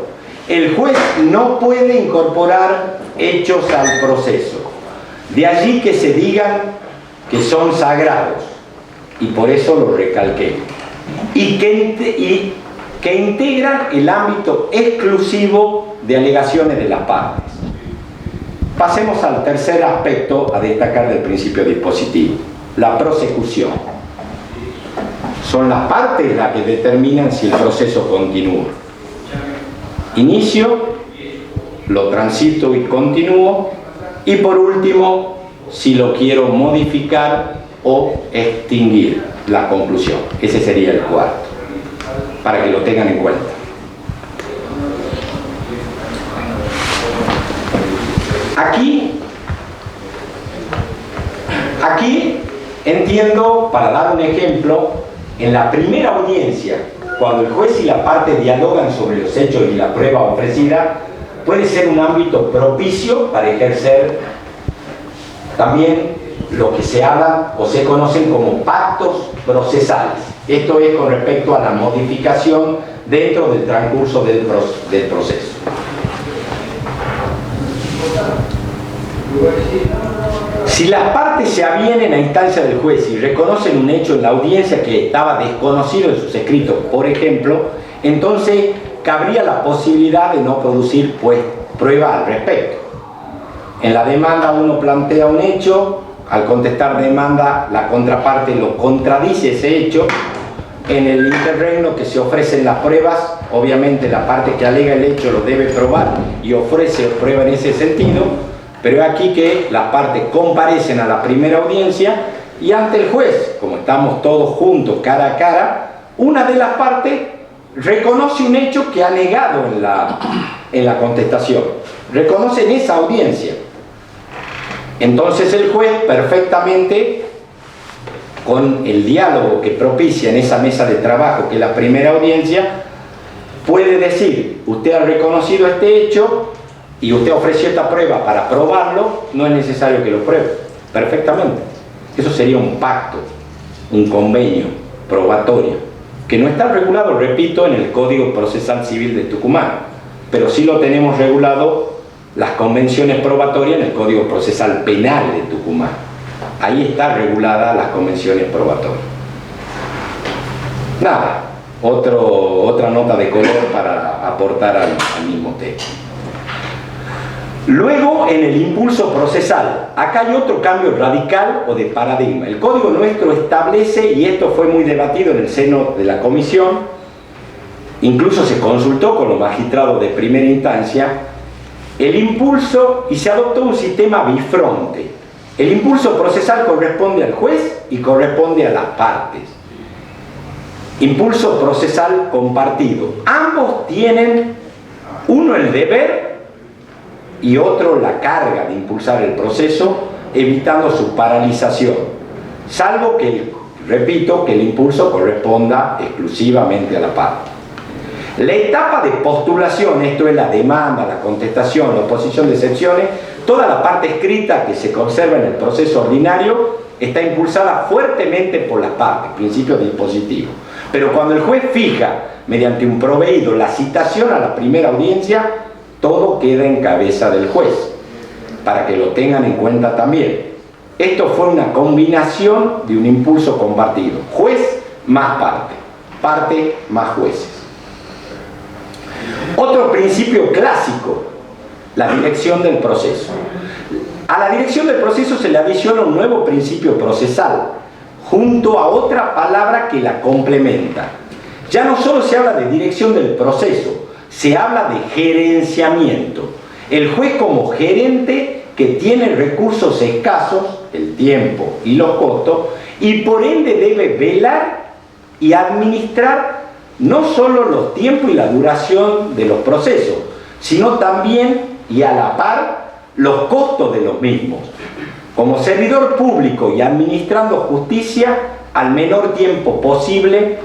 el juez no puede incorporar hechos al proceso. De allí que se digan que son sagrados, y por eso lo recalqué, y que integran el ámbito exclusivo de alegaciones de las partes. Pasemos al tercer aspecto a destacar del principio dispositivo, la prosecución. Son las partes las que determinan si el proceso continúa. Inicio, lo transito y continúo, y por último, si lo quiero modificar o extinguir, la conclusión. Ese sería el cuarto, para que lo tengan en cuenta. Aquí entiendo, para dar un ejemplo, en la primera audiencia, cuando el juez y la parte dialogan sobre los hechos y la prueba ofrecida, puede ser un ámbito propicio para ejercer también lo que se habla o se conocen como pactos procesales. Esto es con respecto a la modificación dentro del transcurso del proceso. Si las partes se avienen a instancia del juez y reconocen un hecho en la audiencia que estaba desconocido en sus escritos, por ejemplo, entonces cabría la posibilidad de no producir prueba al respecto. En la demanda uno plantea un hecho, al contestar demanda la contraparte lo contradice ese hecho. En el interregno que se ofrecen las pruebas, obviamente la parte que alega el hecho lo debe probar y ofrece prueba en ese sentido, pero es aquí que las partes comparecen a la primera audiencia y ante el juez, como estamos todos juntos cara a cara, una de las partes reconoce un hecho que ha negado en la contestación, reconoce en esa audiencia. Entonces el juez perfectamente, con el diálogo que propicia en esa mesa de trabajo que es la primera audiencia, puede decir: usted ha reconocido este hecho y usted ofreció esta prueba para probarlo, no es necesario que lo pruebe. Perfectamente. Eso sería un pacto, un convenio probatorio, que no está regulado, repito, en el Código Procesal Civil de Tucumán, pero sí lo tenemos regulado las convenciones probatorias en el Código Procesal Penal de Tucumán. Ahí está regulada las convenciones probatorias. Nada, otra nota de color para aportar al mismo tema. Luego, en el impulso procesal, acá hay otro cambio radical o de paradigma. El código nuestro establece, y esto fue muy debatido en el seno de la comisión, incluso se consultó con los magistrados de primera instancia, el impulso, y se adoptó un sistema bifronte. El impulso procesal corresponde al juez y corresponde a las partes. Impulso procesal compartido. Ambos tienen, uno el deber y otro la carga de impulsar el proceso, evitando su paralización, salvo que, repito, que el impulso corresponda exclusivamente a la parte. La etapa de postulación, esto es la demanda, la contestación, la oposición de excepciones, toda la parte escrita que se conserva en el proceso ordinario está impulsada fuertemente por las partes, principio dispositivo. Pero cuando el juez fija, mediante un proveído, la citación a la primera audiencia, todo queda en cabeza del juez, para que lo tengan en cuenta también. Esto fue una combinación de un impulso compartido, juez más parte, parte más jueces. Otro principio clásico, la dirección del proceso. A la dirección del proceso se le adiciona un nuevo principio procesal, junto a otra palabra que la complementa. Ya no solo se habla de dirección del proceso, se habla de gerenciamiento. El juez como gerente que tiene recursos escasos, el tiempo y los costos, y por ende debe velar y administrar no solo los tiempos y la duración de los procesos, sino también, y a la par, los costos de los mismos. Como servidor público y administrando justicia al menor tiempo posible,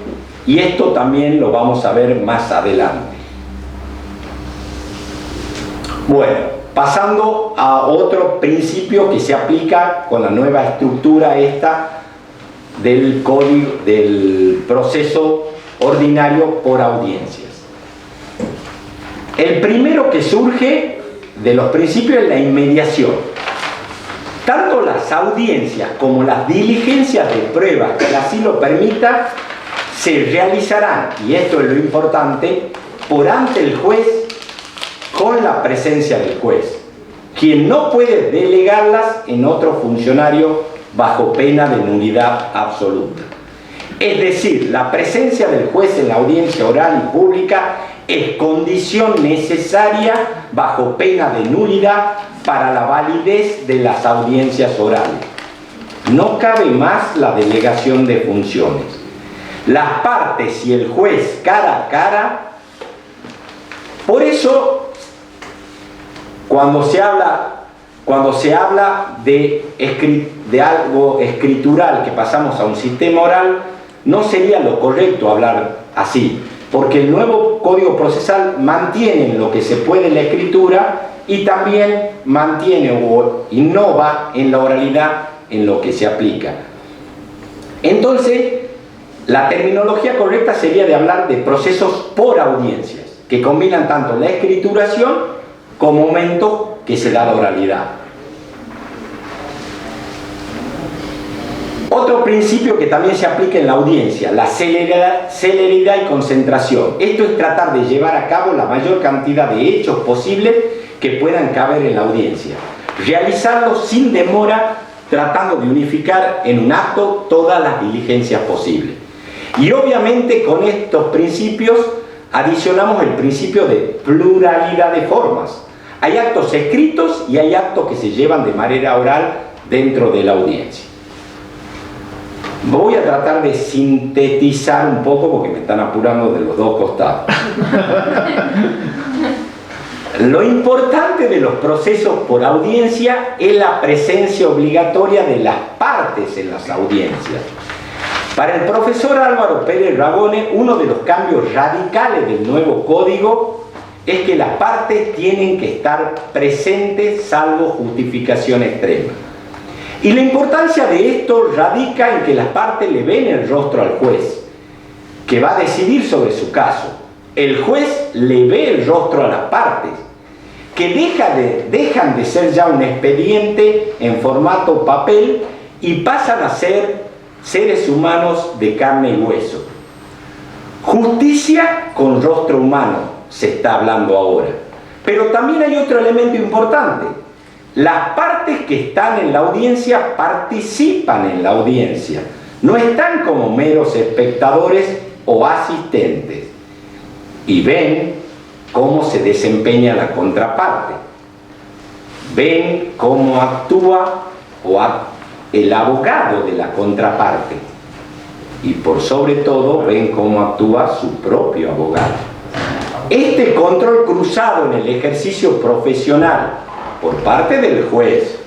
y esto también lo vamos a ver más adelante. Bueno, pasando a otro principio que se aplica con la nueva estructura esta del código, del proceso ordinario por audiencias. El primero que surge de los principios es la inmediación. Tanto las audiencias como las diligencias de prueba que así lo permita se realizarán, y esto es lo importante, por ante el juez con la presencia del juez, quien no puede delegarlas en otro funcionario bajo pena de nulidad absoluta. Es decir, la presencia del juez en la audiencia oral y pública es condición necesaria bajo pena de nulidad para la validez de las audiencias orales. No cabe más la delegación de funciones. Las partes y el juez cara a cara. Por eso, cuando se habla de algo escritural que pasamos a un sistema oral, no sería lo correcto hablar así, porque el nuevo Código Procesal mantiene en lo que se puede la escritura y también mantiene o innova en la oralidad en lo que se aplica. Entonces, la terminología correcta sería de hablar de procesos por audiencias, que combinan tanto la escrituración como momento que se da la oralidad. Otro principio que también se aplica en la audiencia, la celeridad y concentración. Esto es tratar de llevar a cabo la mayor cantidad de hechos posibles que puedan caber en la audiencia. Realizarlos sin demora, tratando de unificar en un acto todas las diligencias posibles. Y obviamente con estos principios adicionamos el principio de pluralidad de formas. Hay actos escritos y hay actos que se llevan de manera oral dentro de la audiencia. Voy a tratar de sintetizar un poco porque me están apurando de los dos costados. Lo importante de los procesos por audiencia es la presencia obligatoria de las partes en las audiencias. Para el profesor Álvaro Pérez Ragone, uno de los cambios radicales del nuevo código es que las partes tienen que estar presentes salvo justificación extrema. Y la importancia de esto radica en que las partes le ven el rostro al juez, que va a decidir sobre su caso. El juez le ve el rostro a las partes, que dejan de ser ya un expediente en formato papel y pasan a ser seres humanos de carne y hueso. Justicia con rostro humano se está hablando ahora. Pero también hay otro elemento importante. Las partes que están en la audiencia participan en la audiencia. No están como meros espectadores o asistentes. Y ven cómo se desempeña la contraparte. Ven cómo actúa el abogado de la contraparte. Y por sobre todo ven cómo actúa su propio abogado. Este control cruzado en el ejercicio profesional por parte del juez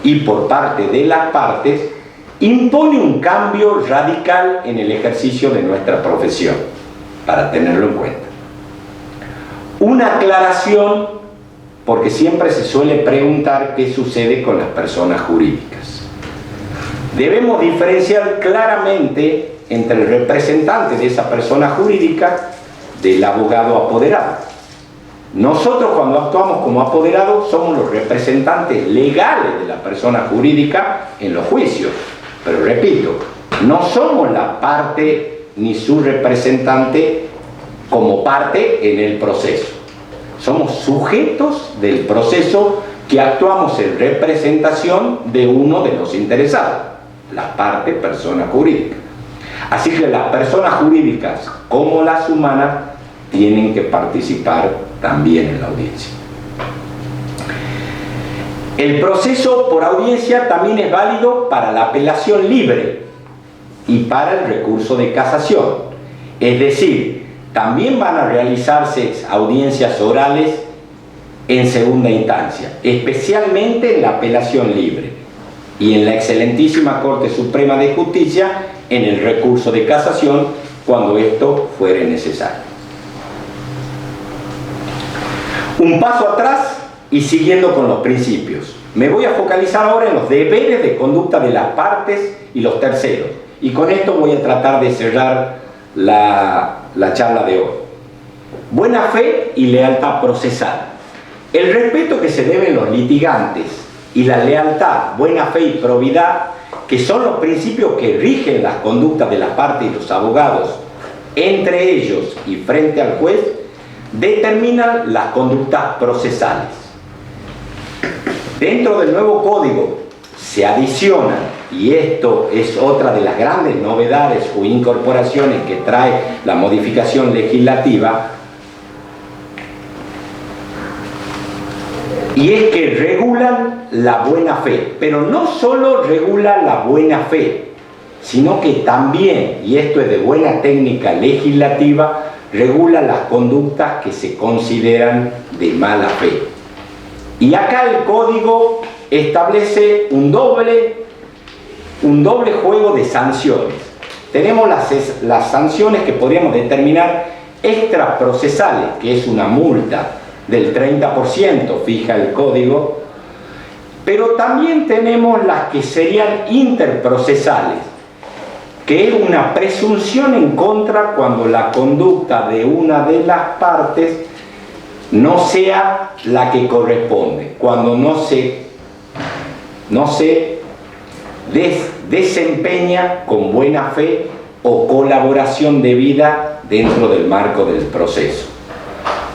y por parte de las partes impone un cambio radical en el ejercicio de nuestra profesión, para tenerlo en cuenta. Una aclaración, porque siempre se suele preguntar qué sucede con las personas jurídicas. Debemos diferenciar claramente entre el representante de esa persona jurídica del abogado apoderado. Nosotros, cuando actuamos como apoderados, somos los representantes legales de la persona jurídica en los juicios. Pero repito, no somos la parte ni su representante como parte en el proceso. Somos sujetos del proceso que actuamos en representación de uno de los interesados, la parte persona jurídica. Así que las personas jurídicas como las humanas tienen que participar también en la audiencia. El proceso por audiencia también es válido para la apelación libre y para el recurso de casación. Es decir, también van a realizarse audiencias orales en segunda instancia, especialmente en la apelación libre y en la excelentísima Corte Suprema de Justicia en el recurso de casación cuando esto fuere necesario. Un paso atrás y siguiendo con los principios. Me voy a focalizar ahora en los deberes de conducta de las partes y los terceros. Y con esto voy a tratar de cerrar la charla de hoy. buena fe y lealtad procesal. El respeto que se deben los litigantes y la lealtad, buena fe y probidad, que son los principios que rigen las conductas de las partes y los abogados, entre ellos y frente al juez, determinan las conductas procesales. Dentro del nuevo código se adicionan, y esto es otra de las grandes novedades o incorporaciones que trae la modificación legislativa, y es que regulan la buena fe, pero no solo regula la buena fe, sino que también, y esto es de buena técnica legislativa, regula las conductas que se consideran de mala fe. Y acá el código establece un doble juego de sanciones. Tenemos las sanciones que podríamos determinar extraprocesales, que es una multa del 30%, fija el código, pero también tenemos las que serían interprocesales, que es una presunción en contra cuando la conducta de una de las partes no sea la que corresponde, cuando no se desempeña con buena fe o colaboración debida dentro del marco del proceso.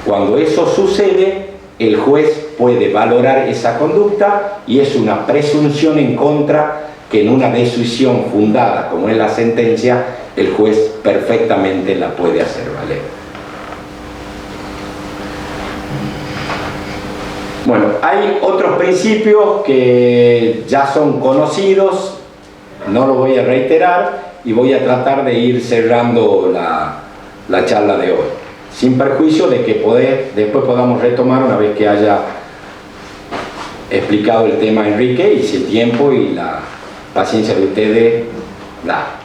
Cuando eso sucede, el juez puede valorar esa conducta y es una presunción en contra que en una decisión fundada, como es la sentencia, el juez perfectamente la puede hacer valer. Bueno, hay otros principios que ya son conocidos, no lo voy a reiterar y voy a tratar de ir cerrando la charla de hoy, sin perjuicio de que después podamos retomar una vez que haya explicado el tema Enrique, y si el tiempo y la paciencia de ustedes da.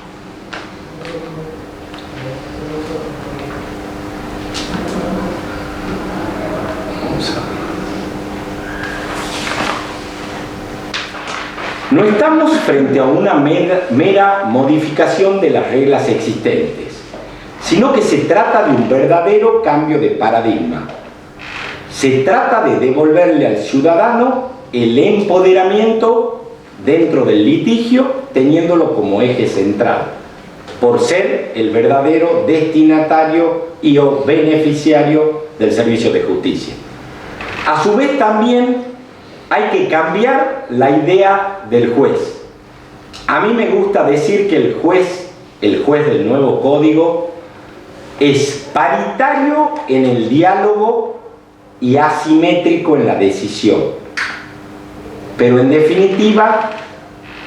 No estamos frente a una mera modificación de las reglas existentes, sino que se trata de un verdadero cambio de paradigma. Se trata de devolverle al ciudadano el empoderamiento dentro del litigio, teniéndolo como eje central, por ser el verdadero destinatario y o beneficiario del servicio de justicia. A su vez también hay que cambiar la idea del juez. A mí me gusta decir que el juez del nuevo código es paritario en el diálogo y asimétrico en la decisión. Pero en definitiva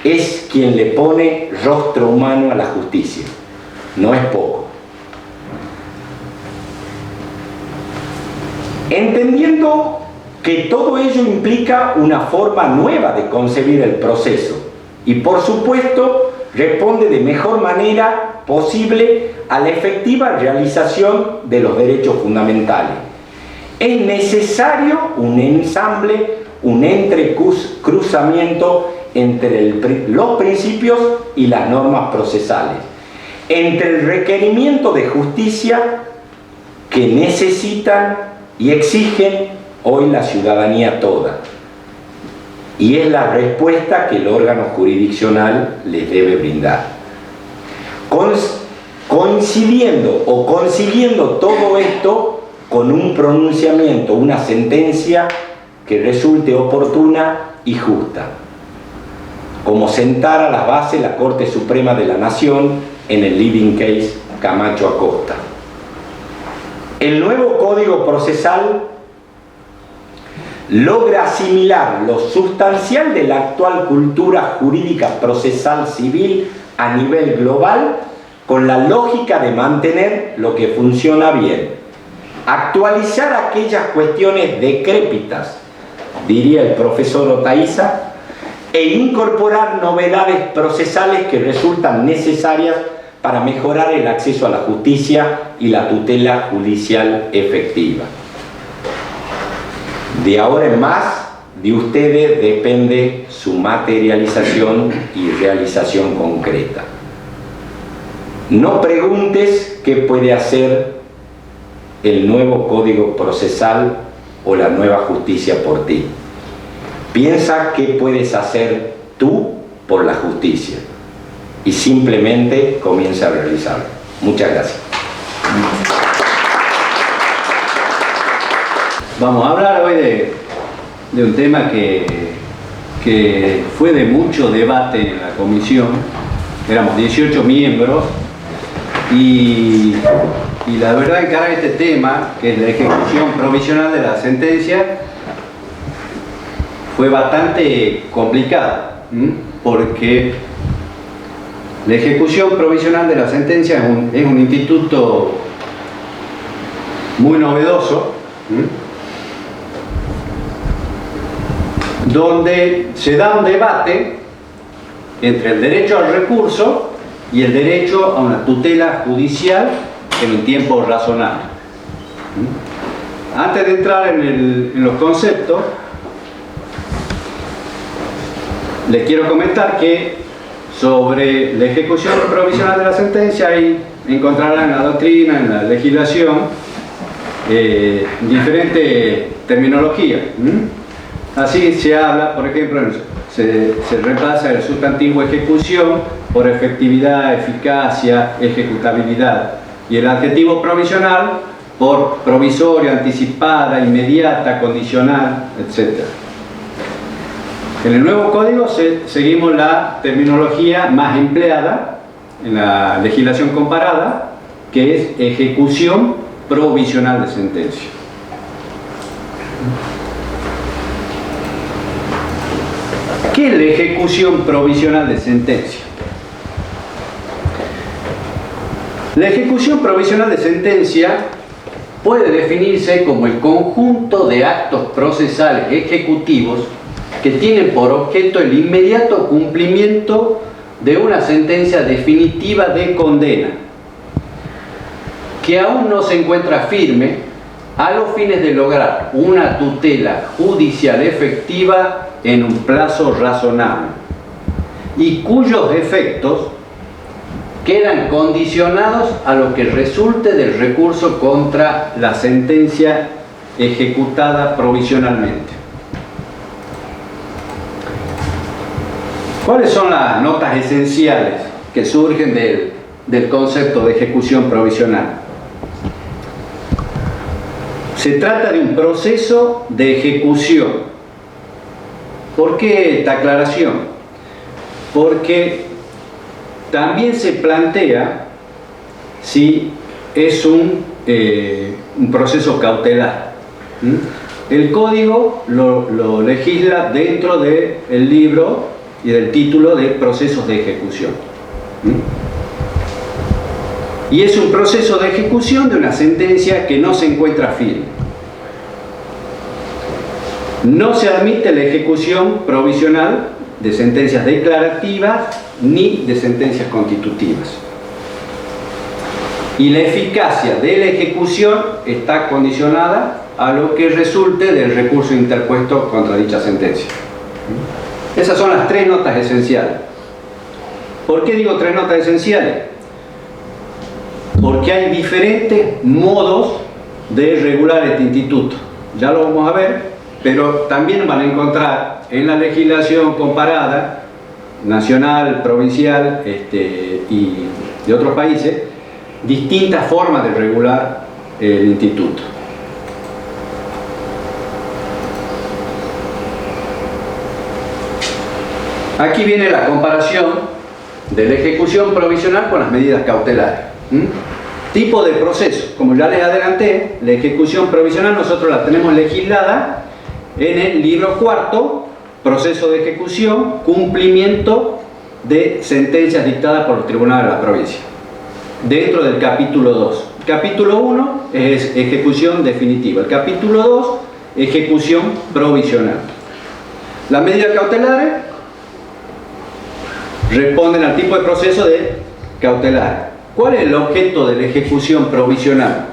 es quien le pone rostro humano a la justicia. No es poco. Entendiendo que todo ello implica una forma nueva de concebir el proceso y por supuesto responde de mejor manera posible a la efectiva realización de los derechos fundamentales. Es necesario un ensamble, un entrecruzamiento entre los principios y las normas procesales, entre el requerimiento de justicia que necesitan y exigen hoy la ciudadanía toda, y es la respuesta que el órgano jurisdiccional les debe brindar. Coincidiendo o consiguiendo todo esto con un pronunciamiento, una sentencia que resulte oportuna y justa, como sentara la base la Corte Suprema de la Nación en el leading case Camacho Acosta. El nuevo Código Procesal logra asimilar lo sustancial de la actual cultura jurídica procesal civil a nivel global con la lógica de mantener lo que funciona bien, actualizar aquellas cuestiones decrépitas, diría el profesor Otaiza, e incorporar novedades procesales que resultan necesarias para mejorar el acceso a la justicia y la tutela judicial efectiva. De ahora en más, de ustedes depende su materialización y realización concreta. No preguntes qué puede hacer el nuevo Código Procesal o la nueva justicia por ti. Piensa qué puedes hacer tú por la justicia y simplemente comienza a realizarlo. Muchas gracias. Vamos a hablar hoy de un tema que fue de mucho debate en la comisión. Éramos 18 miembros y la verdad encarar este tema, que es la ejecución provisional de la sentencia, fue bastante complicado, porque la ejecución provisional de la sentencia es un instituto muy novedoso, donde se da un debate entre el derecho al recurso y el derecho a una tutela judicial en un tiempo razonable. Antes de entrar en los conceptos, les quiero comentar que sobre la ejecución provisional de la sentencia ahí encontrarán en la doctrina, en la legislación, diferentes terminologías. Así se habla, por ejemplo, se reemplaza el sustantivo ejecución por efectividad, eficacia, ejecutabilidad, y el adjetivo provisional por provisoria, anticipada, inmediata, condicional, etc. En el nuevo código seguimos la terminología más empleada en la legislación comparada, que es ejecución provisional de sentencia. ¿Qué es la ejecución provisional de sentencia? La ejecución provisional de sentencia puede definirse como el conjunto de actos procesales ejecutivos que tienen por objeto el inmediato cumplimiento de una sentencia definitiva de condena, que aún no se encuentra firme, a los fines de lograr una tutela judicial efectiva en un plazo razonable, y cuyos efectos quedan condicionados a lo que resulte del recurso contra la sentencia ejecutada provisionalmente. ¿Cuáles son las notas esenciales que surgen del concepto de ejecución provisional? Se trata de un proceso de ejecución. ¿Por qué esta aclaración? Porque también se plantea si es un proceso cautelar. El código lo legisla dentro del libro y del título de procesos de ejecución. Y es un proceso de ejecución de una sentencia que no se encuentra firme. No se admite la ejecución provisional de sentencias declarativas ni de sentencias constitutivas. Y la eficacia de la ejecución está condicionada a lo que resulte del recurso interpuesto contra dicha sentencia. Esas son las tres notas esenciales. ¿Por qué digo tres notas esenciales? Porque hay diferentes modos de regular este instituto. Ya lo vamos a ver, pero también van a encontrar en la legislación comparada, nacional, provincial y de otros países, distintas formas de regular el instituto. Aquí viene la comparación de la ejecución provisional con las medidas cautelares. Tipo de proceso. Como ya les adelanté, la ejecución provisional nosotros la tenemos legislada en el libro cuarto, proceso de ejecución, cumplimiento de sentencias dictadas por el Tribunal de la Provincia, dentro del capítulo 2. El capítulo 1 es ejecución definitiva, el capítulo 2, ejecución provisional. Las medidas cautelares responden al tipo de proceso de cautelar. ¿Cuál es el objeto de la ejecución provisional?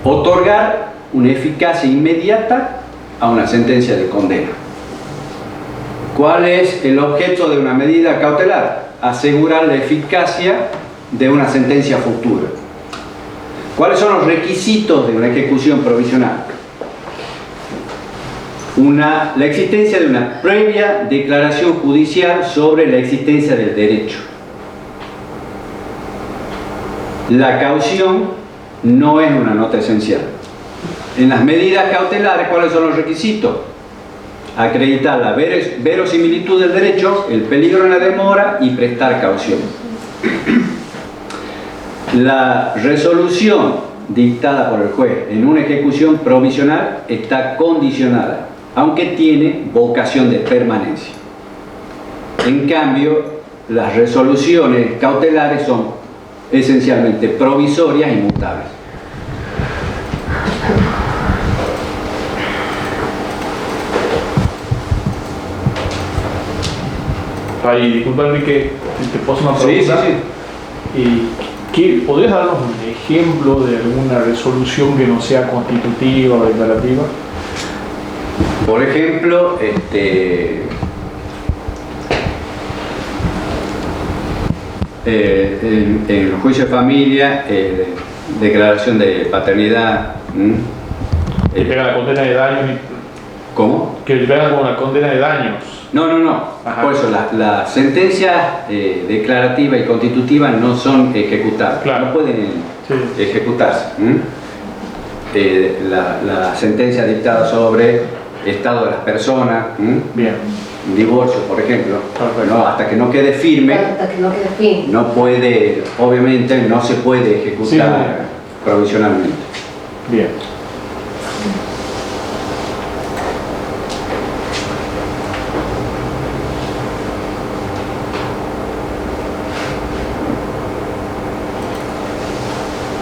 Otorgar una eficacia inmediata a una sentencia de condena. ¿Cuál es el objeto de una medida cautelar? Asegurar la eficacia de una sentencia futura. ¿Cuáles son los requisitos de una ejecución provisional? La existencia de una previa declaración judicial sobre la existencia del derecho. La caución no es una nota esencial. En las medidas cautelares, ¿cuáles son los requisitos? Acreditar la verosimilitud del derecho, el peligro en la demora y prestar caución. La resolución dictada por el juez en una ejecución provisional está condicionada, aunque tiene vocación de permanencia. En cambio, las resoluciones cautelares son esencialmente provisorias y mutables. Ay, disculpa Enrique, te puedo hacer una pregunta. ¿Podrías darnos un ejemplo de alguna resolución que no sea constitutiva o declarativa? Por ejemplo, en el juicio de familia, declaración de paternidad. Que pega la condena de daños. ¿Cómo? Que pega con una condena de daños. No. Ajá. Por eso, las sentencias declarativas y constitutivas no son ejecutables. Claro. No pueden ejecutarse. La sentencia dictada sobre estado de las personas. Bien. Divorcio, por ejemplo. Perfecto. No, hasta que no quede firme. Hasta que no quede firme. No puede, obviamente, no se puede ejecutar provisionalmente. Bien.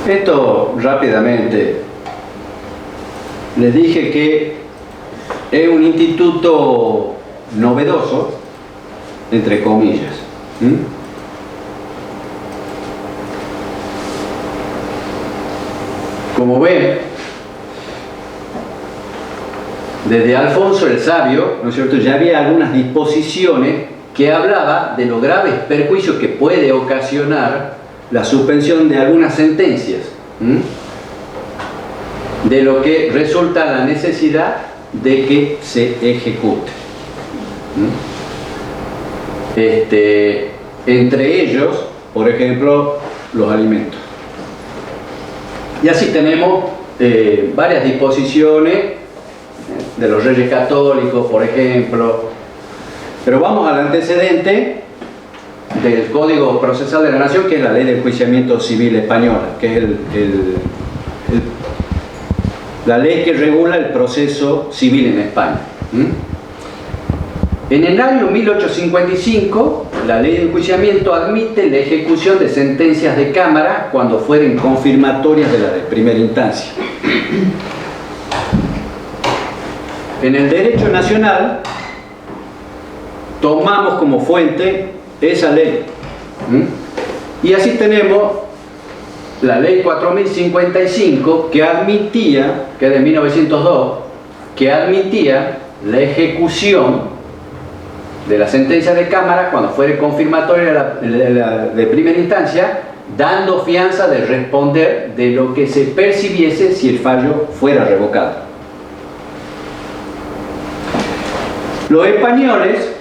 Esto rápidamente. Les dije que es un instituto novedoso, entre comillas. Como ven, desde Alfonso el Sabio, ¿no es cierto?, ya había algunas disposiciones que hablaba de los graves perjuicios que puede ocasionar la suspensión de algunas sentencias, de lo que resulta la necesidad de que se ejecute. Entre ellos, por ejemplo, los alimentos. Y así tenemos varias disposiciones de los reyes católicos, por ejemplo. Pero vamos al antecedente del Código Procesal de la Nación, que es la Ley de Enjuiciamiento Civil Española, que es la ley que regula el proceso civil en España. En el año 1855, la Ley de Enjuiciamiento admite la ejecución de sentencias de Cámara cuando fueren confirmatorias de la de primera instancia. En el derecho nacional, tomamos como fuente esa ley. Y así tenemos la ley 4055 que admitía, que es de 1902, que admitía la ejecución de la sentencia de Cámara cuando fuere confirmatoria de primera instancia, dando fianza de responder de lo que se percibiese si el fallo fuera revocado. Los españoles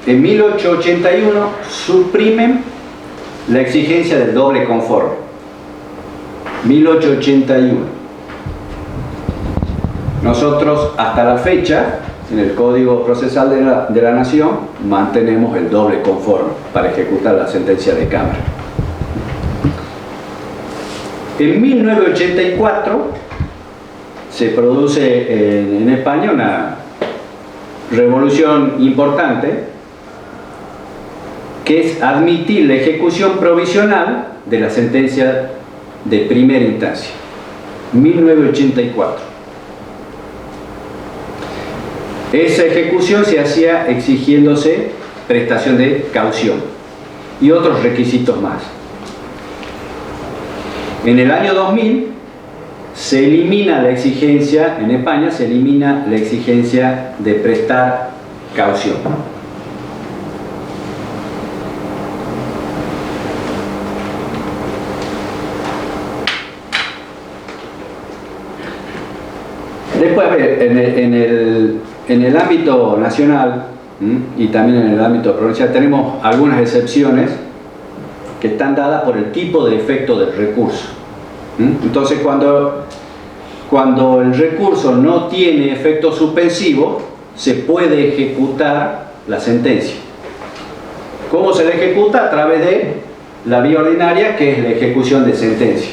en 1881 suprimen la exigencia del doble conforme. 1881. Nosotros hasta la fecha, en el Código Procesal de la Nación, mantenemos el doble conforme para ejecutar la sentencia de Cámara. En 1984 se produce en España una revolución importante, que es admitir la ejecución provisional de la sentencia de primera instancia. 1984. Esa ejecución se hacía exigiéndose prestación de caución y otros requisitos más. En el año 2000 se elimina la exigencia, en España se elimina la exigencia de prestar caución. ver, en el ámbito nacional y también en el ámbito provincial tenemos algunas excepciones que están dadas por el tipo de efecto del recurso. Entonces, cuando el recurso no tiene efecto suspensivo, se puede ejecutar la sentencia. ¿Cómo se la ejecuta? A través de la vía ordinaria, que es la ejecución de sentencia.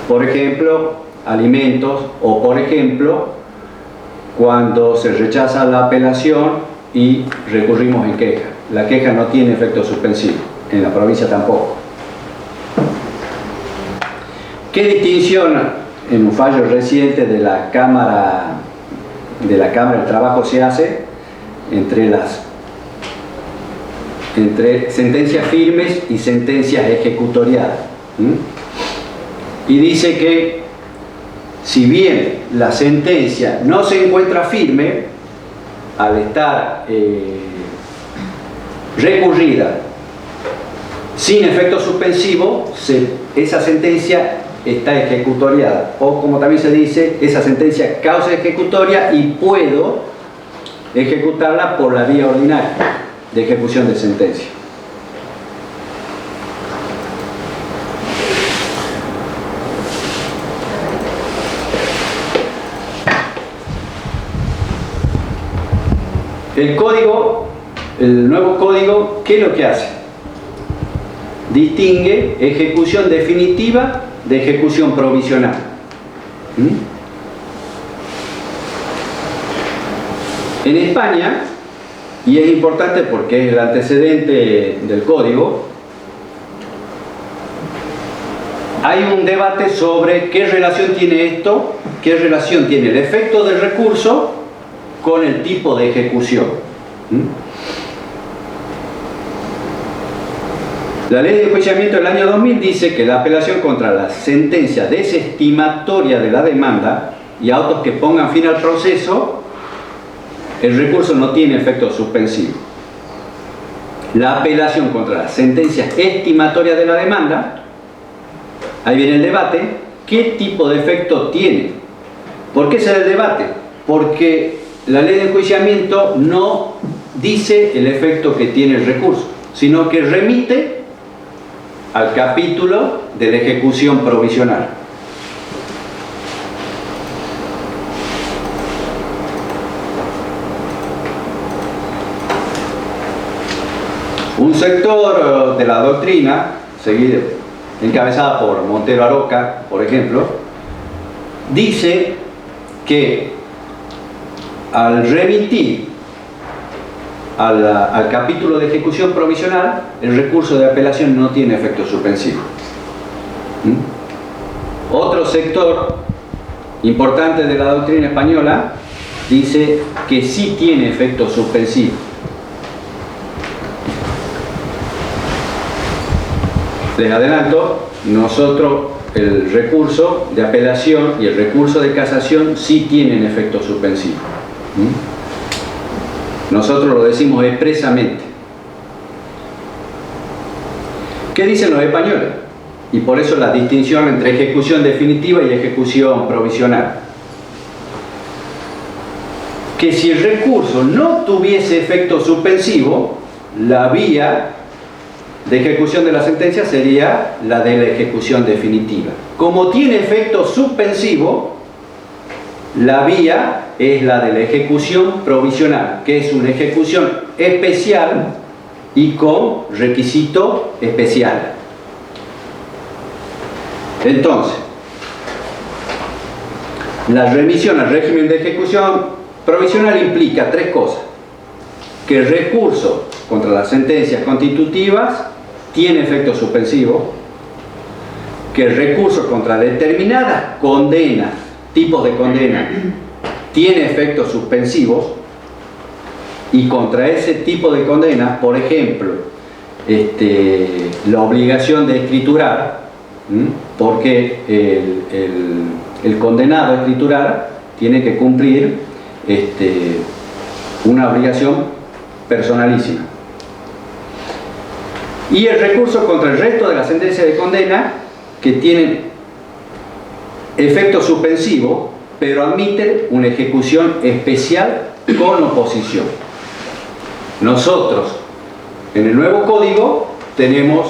Por ejemplo, alimentos, o por ejemplo, cuando se rechaza la apelación y recurrimos en queja. La queja no tiene efecto suspensivo, en la provincia tampoco. ¿Qué distinción en un fallo reciente de la Cámara del Trabajo se hace entre sentencias firmes y sentencias ejecutoriadas? Y dice que si bien la sentencia no se encuentra firme, al estar recurrida sin efecto suspensivo, esa sentencia está ejecutoriada, o como también se dice, esa sentencia causa ejecutoria y puedo ejecutarla por la vía ordinaria de ejecución de sentencia. El nuevo código, ¿qué es lo que hace? Distingue ejecución definitiva de ejecución provisional. En España, y es importante porque es el antecedente del código, hay un debate sobre qué relación tiene esto, qué relación tiene el efecto del recurso con el tipo de ejecución. La ley de enjuiciamiento del año 2000 dice que la apelación contra la sentencia desestimatoria de la demanda y autos que pongan fin al proceso, el recurso no tiene efecto suspensivo. La apelación contra la sentencia estimatoria de la demanda, ahí viene el debate, ¿qué tipo de efecto tiene? ¿Por qué se da el debate? Porque la ley de enjuiciamiento no dice el efecto que tiene el recurso, sino que remite al capítulo de la ejecución provisional. Un sector de la doctrina, seguido, encabezada por Montero Aroca, por ejemplo, dice que al remitir al capítulo de ejecución provisional, el recurso de apelación no tiene efecto suspensivo. Otro sector importante de la doctrina española dice que sí tiene efecto suspensivo. Les adelanto, nosotros el recurso de apelación y el recurso de casación sí tienen efecto suspensivo. Nosotros lo decimos expresamente. ¿Qué dicen los españoles? Y por eso la distinción entre ejecución definitiva y ejecución provisional. Que si el recurso no tuviese efecto suspensivo, la vía de ejecución de la sentencia sería la de la ejecución definitiva. Como tiene efecto suspensivo, la vía es la de la ejecución provisional, que es una ejecución especial y con requisito especial. Entonces, la remisión al régimen de ejecución provisional implica tres cosas: que el recurso contra las sentencias constitutivas tiene efecto suspensivo, que el recurso contra determinadas condenas, tipos de condena, tiene efectos suspensivos, y contra ese tipo de condenas, por ejemplo, la obligación de escriturar, porque el condenado a escriturar tiene que cumplir una obligación personalísima. Y el recurso contra el resto de la sentencia de condena, que tienen efecto suspensivo, pero admite una ejecución especial con oposición. Nosotros, en el nuevo código, tenemos,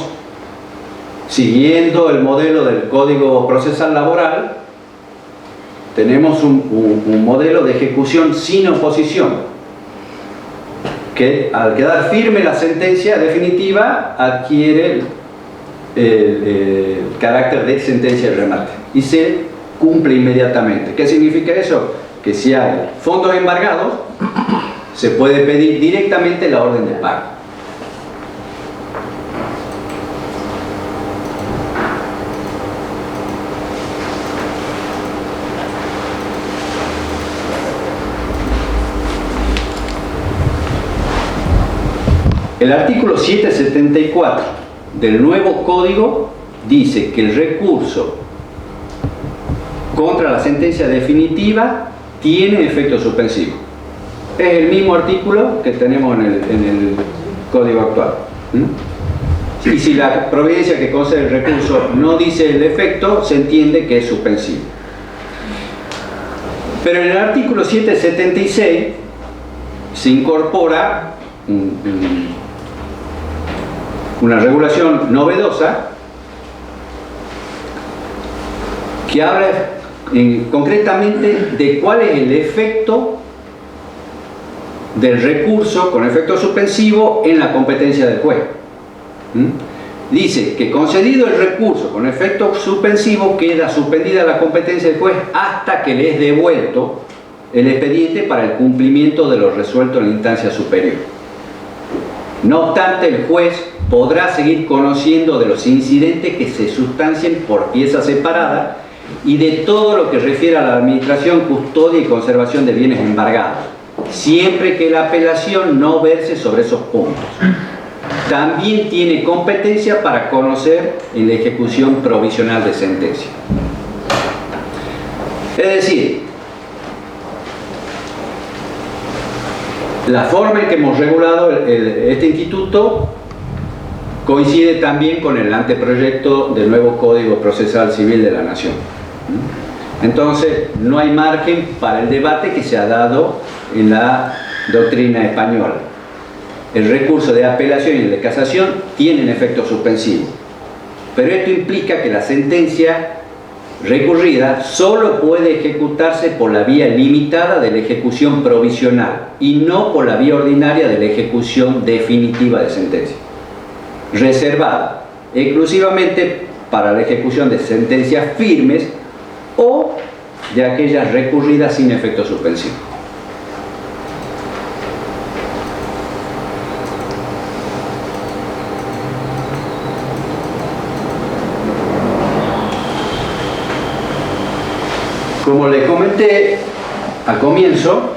siguiendo el modelo del Código Procesal Laboral, tenemos un modelo de ejecución sin oposición, que al quedar firme la sentencia definitiva adquiere el carácter de sentencia de remate y se cumple inmediatamente. ¿Qué significa eso? Que si hay fondos embargados, se puede pedir directamente la orden de pago. El artículo 774 del nuevo código dice que el recurso contra la sentencia definitiva tiene efecto suspensivo. Es el mismo artículo que tenemos en el código actual. Y si la providencia que concede el recurso no dice el efecto, se entiende que es suspensivo. Pero en el artículo 776 se incorpora una regulación novedosa que habla concretamente de cuál es el efecto del recurso con efecto suspensivo en la competencia del juez. Dice que concedido el recurso con efecto suspensivo, queda suspendida la competencia del juez hasta que le es devuelto el expediente para el cumplimiento de lo resuelto en la instancia superior. No obstante, el juez podrá seguir conociendo de los incidentes que se sustancien por pieza separada y de todo lo que refiere a la administración, custodia y conservación de bienes embargados, siempre que la apelación no verse sobre esos puntos. También tiene competencia para conocer en la ejecución provisional de sentencia. Es decir, la forma en que hemos regulado este instituto coincide también con el anteproyecto del nuevo Código Procesal Civil de la Nación. Entonces, no hay margen para el debate que se ha dado en la doctrina española. El recurso de apelación y el de casación tienen efecto suspensivo, pero esto implica que la sentencia recurrida solo puede ejecutarse por la vía limitada de la ejecución provisional y no por la vía ordinaria de la ejecución definitiva de sentencia, reservada exclusivamente para la ejecución de sentencias firmes o de aquellas recurridas sin efecto suspensivo. Como les comenté al comienzo,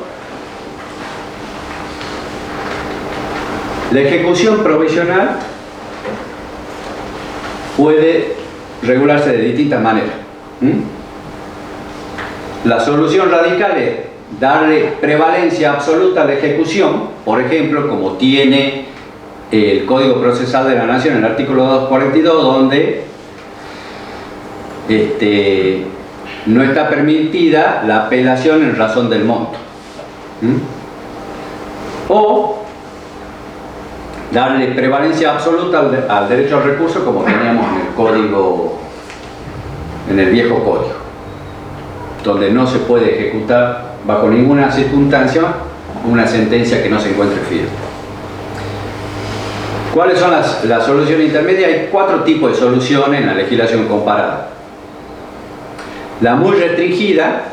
la ejecución provisional puede regularse de distintas maneras. La solución radical es darle prevalencia absoluta a la ejecución, por ejemplo, como tiene el Código Procesal de la Nación en el artículo 242, donde no está permitida la apelación en razón del monto. O darle prevalencia absoluta al derecho al recurso, como teníamos en el código, en el viejo código, donde no se puede ejecutar bajo ninguna circunstancia una sentencia que no se encuentre firme. ¿Cuáles son las soluciones intermedias? Hay 4 tipos de soluciones en la legislación comparada. La muy restringida,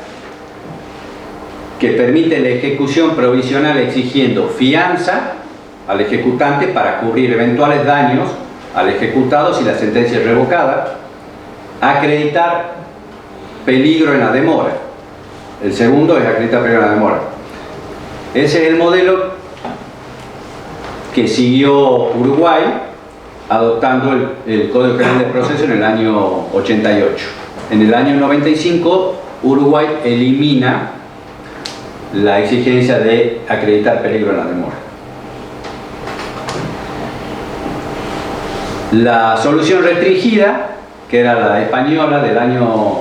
que permite la ejecución provisional exigiendo fianza al ejecutante para cubrir eventuales daños al ejecutado si la sentencia es revocada, acreditar peligro en la demora. El segundo es acreditar peligro en la demora. Ese es el modelo que siguió Uruguay adoptando el Código General de Proceso en el año 88. En el año 95, Uruguay elimina la exigencia de acreditar peligro en la demora. La solución restringida, que era la española del año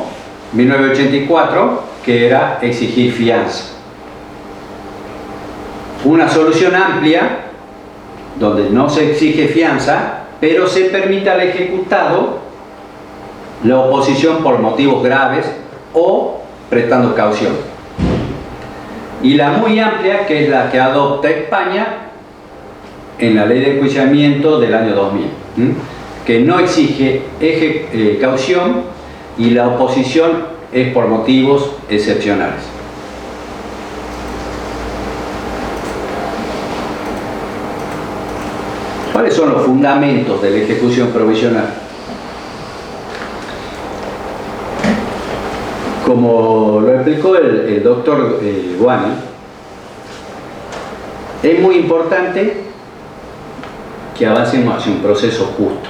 1984, que era exigir fianza. Una solución amplia, donde no se exige fianza, pero se permite al ejecutado la oposición por motivos graves o prestando caución. Y la muy amplia, que es la que adopta España en la ley de enjuiciamiento del año 2000, que no exige caución y la oposición es por motivos excepcionales. ¿Cuáles son los fundamentos de la ejecución provisional? Como lo explicó el doctor Guani, es muy importante que avancemos hacia un proceso justo,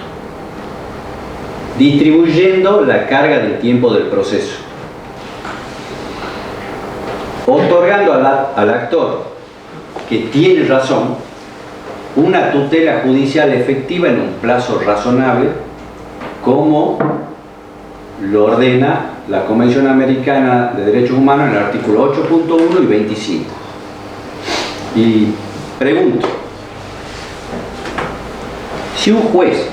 distribuyendo la carga del tiempo del proceso, otorgando al actor que tiene razón una tutela judicial efectiva en un plazo razonable, como lo ordena la Convención Americana de Derechos Humanos en el artículo 8.1 y 25. Y pregunto, si un juez,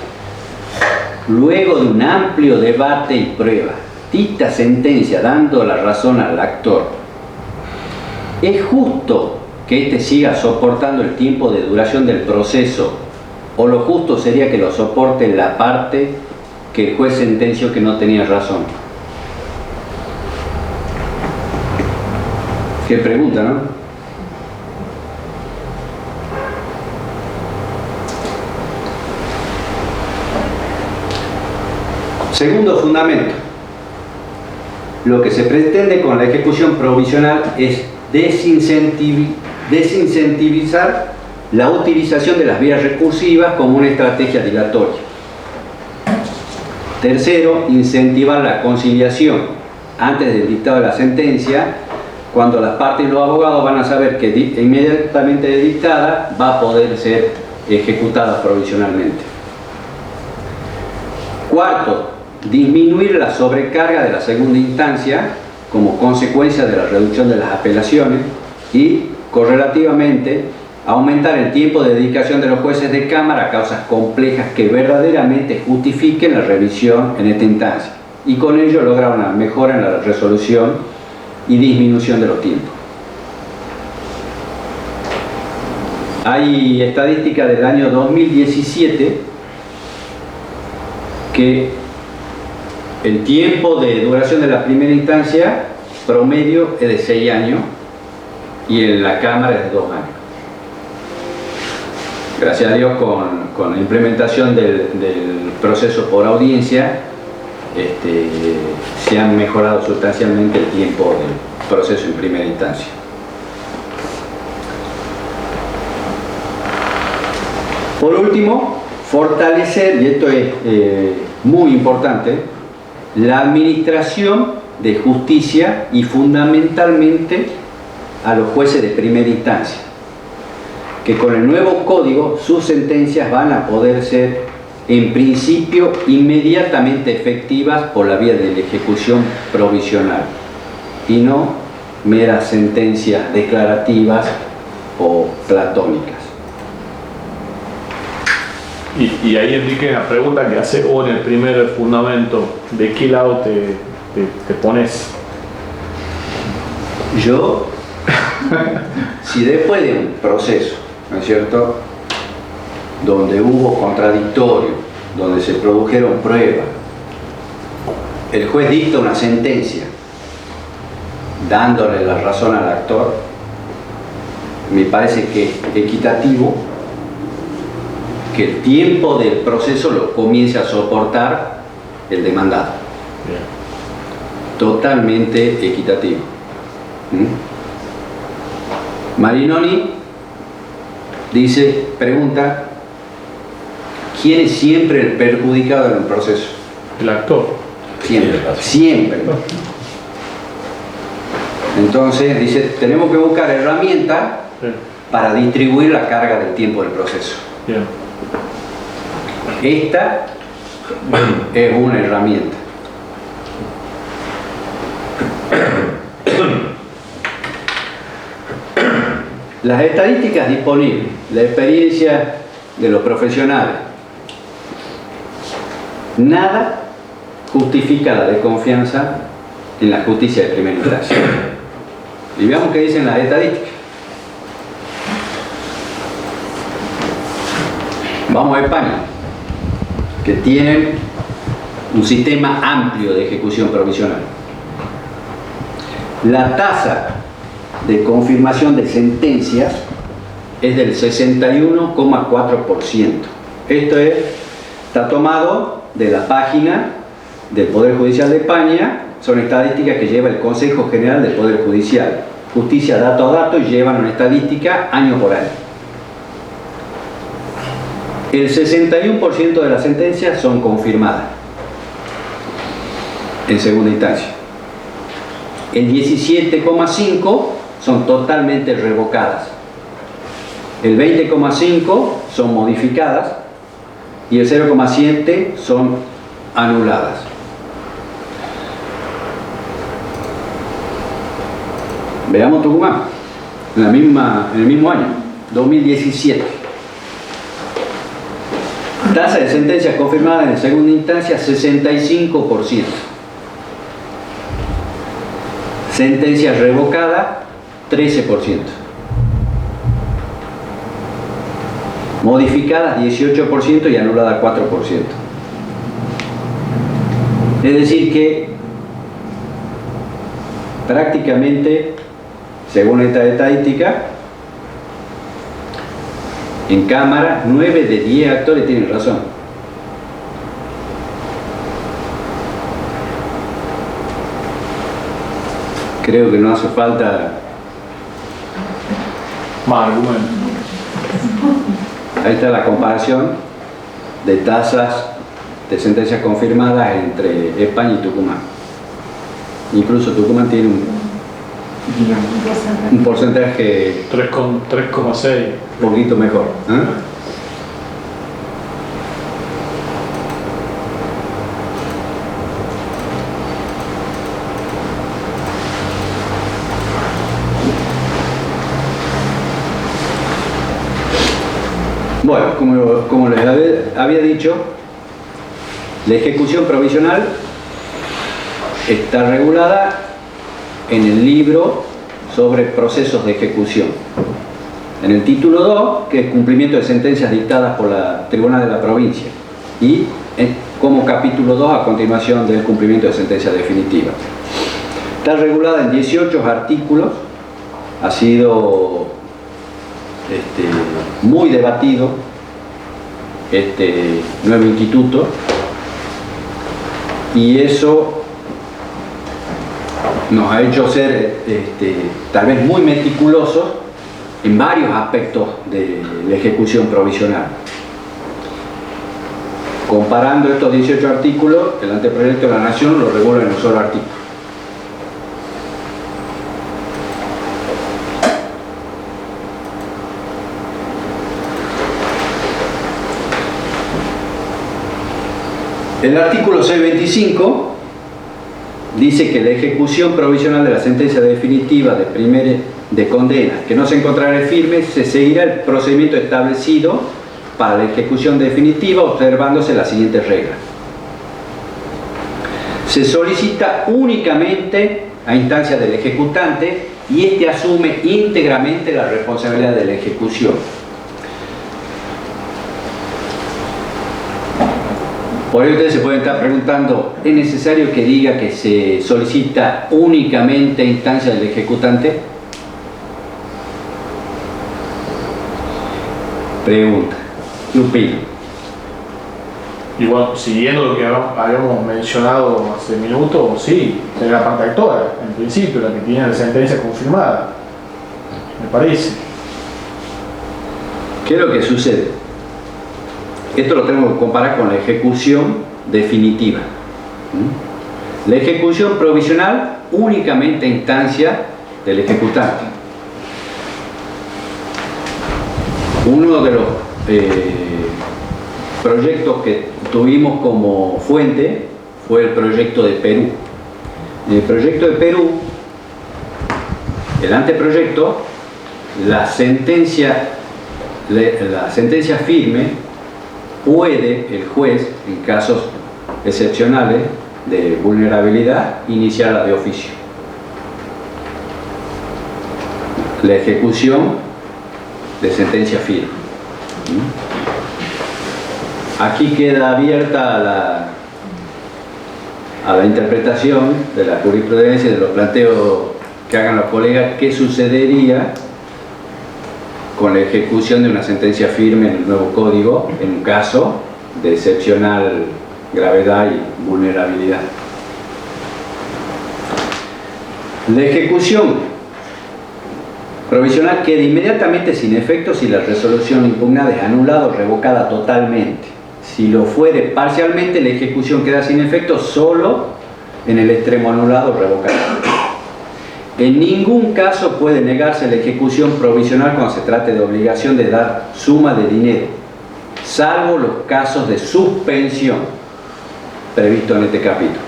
luego de un amplio debate y prueba, dicta sentencia dando la razón al actor, ¿es justo que éste siga soportando el tiempo de duración del proceso, o lo justo sería que lo soporte la parte que el juez sentenció que no tenía razón? Qué pregunta, ¿no? Segundo fundamento. Lo que se pretende con la ejecución provisional es desincentivizar la utilización de las vías recursivas como una estrategia dilatoria. Tercero, incentivar la conciliación antes del dictado de la sentencia, cuando las partes y los abogados van a saber que inmediatamente de dictada va a poder ser ejecutada provisionalmente. Cuarto, disminuir la sobrecarga de la segunda instancia como consecuencia de la reducción de las apelaciones y, correlativamente, aumentar el tiempo de dedicación de los jueces de cámara a causas complejas que verdaderamente justifiquen la revisión en esta instancia, y con ello lograr una mejora en la resolución y disminución de los tiempos. Hay estadísticas del año 2017 que el tiempo de duración de la primera instancia promedio es de 6 años y en la Cámara es de 2 años. Gracias a Dios, con la implementación del proceso por audiencia, se han mejorado sustancialmente el tiempo del proceso en primera instancia. Por último, fortalecer, y esto es muy importante, la administración de justicia y fundamentalmente a los jueces de primera instancia, que con el nuevo código sus sentencias van a poder ser en principio inmediatamente efectivas por la vía de la ejecución provisional y no meras sentencias declarativas o platónicas. Y ahí, Enrique, la pregunta que hace vos en el primer fundamento, ¿de qué lado te pones? Yo, si después de un proceso, ¿no es cierto?, donde hubo contradictorio, donde se produjeron pruebas, el juez dicta una sentencia dándole la razón al actor, me parece que es equitativo que el tiempo del proceso lo comience a soportar el demandado. Bien. Totalmente equitativo. Marinoni dice, pregunta, ¿quién es siempre el perjudicado en el proceso? El actor. Siempre, siempre. Entonces dice, tenemos que buscar herramientas para distribuir la carga del tiempo del proceso. Bien. Esta es una herramienta. Las estadísticas disponibles, la experiencia de los profesionales, nada justifica la desconfianza en la justicia de primera instancia. Y veamos qué dicen las estadísticas. Vamos a España, que tienen un sistema amplio de ejecución provisional. La tasa de confirmación de sentencias es del 61,4%. Esto está tomado de la página del Poder Judicial de España. Son estadísticas que lleva el Consejo General del Poder Judicial. Justicia dato a dato, y llevan una estadística año por año. El 61% de las sentencias son confirmadas en segunda instancia. El 17,5% son totalmente revocadas. El 20,5% son modificadas y el 0,7% son anuladas. Veamos Tucumán, en el mismo año, 2017. Tasa de sentencias confirmadas en segunda instancia, 65%. Sentencias revocadas, 13%. Modificadas, 18% y anuladas, 4%. Es decir que prácticamente, según esta estadística, en Cámara, 9 de 10 actores tienen razón. Creo que no hace falta más argumentos. Ahí está la comparación de tasas de sentencias confirmadas entre España y Tucumán. Incluso Tucumán tiene un porcentaje 3,6. un poquito mejor. Bueno, como les había dicho, la ejecución provisional está regulada en el libro sobre procesos de ejecución. En el título 2, que es cumplimiento de sentencias dictadas por la Tribunal de la Provincia, y como capítulo 2 a continuación del cumplimiento de sentencias definitivas. Está regulada en 18 artículos, ha sido muy debatido este nuevo instituto, y eso nos ha hecho ser tal vez muy meticulosos en varios aspectos de la ejecución provisional. Comparando estos 18 artículos, el anteproyecto de la Nación lo regula en un solo artículo. El artículo 625 dice que la ejecución provisional de la sentencia definitiva de condena que no se encontrará firme, se seguirá el procedimiento establecido para la ejecución definitiva, observándose las siguientes reglas. Se solicita únicamente a instancia del ejecutante y éste asume íntegramente la responsabilidad de la ejecución. Por ello ustedes se pueden estar preguntando, ¿es necesario que diga que se solicita únicamente a instancia del ejecutante? Pregunta, ¿qué opina? Y bueno, siguiendo lo que habíamos mencionado hace minutos, sí, es la parte actora, en principio, la que tiene la sentencia confirmada, me parece. ¿Qué es lo que sucede? Esto lo tenemos que comparar con la ejecución definitiva. La ejecución provisional únicamente a instancia del ejecutante. Uno de los proyectos que tuvimos como fuente fue el proyecto de Perú. En el proyecto de Perú, el anteproyecto la sentencia firme puede el juez, en casos excepcionales de vulnerabilidad, iniciarla de oficio. La ejecución de sentencia firme. Aquí queda abierta a la interpretación de la jurisprudencia, de los planteos que hagan los colegas, qué sucedería con la ejecución de una sentencia firme en el nuevo código en un caso de excepcional gravedad y vulnerabilidad. La ejecución provisional queda inmediatamente sin efecto si la resolución impugnada es anulada o revocada totalmente. Si lo fuere parcialmente, la ejecución queda sin efecto solo en el extremo anulado o revocado. En ningún caso puede negarse la ejecución provisional cuando se trate de obligación de dar suma de dinero, salvo los casos de suspensión previstos en este capítulo.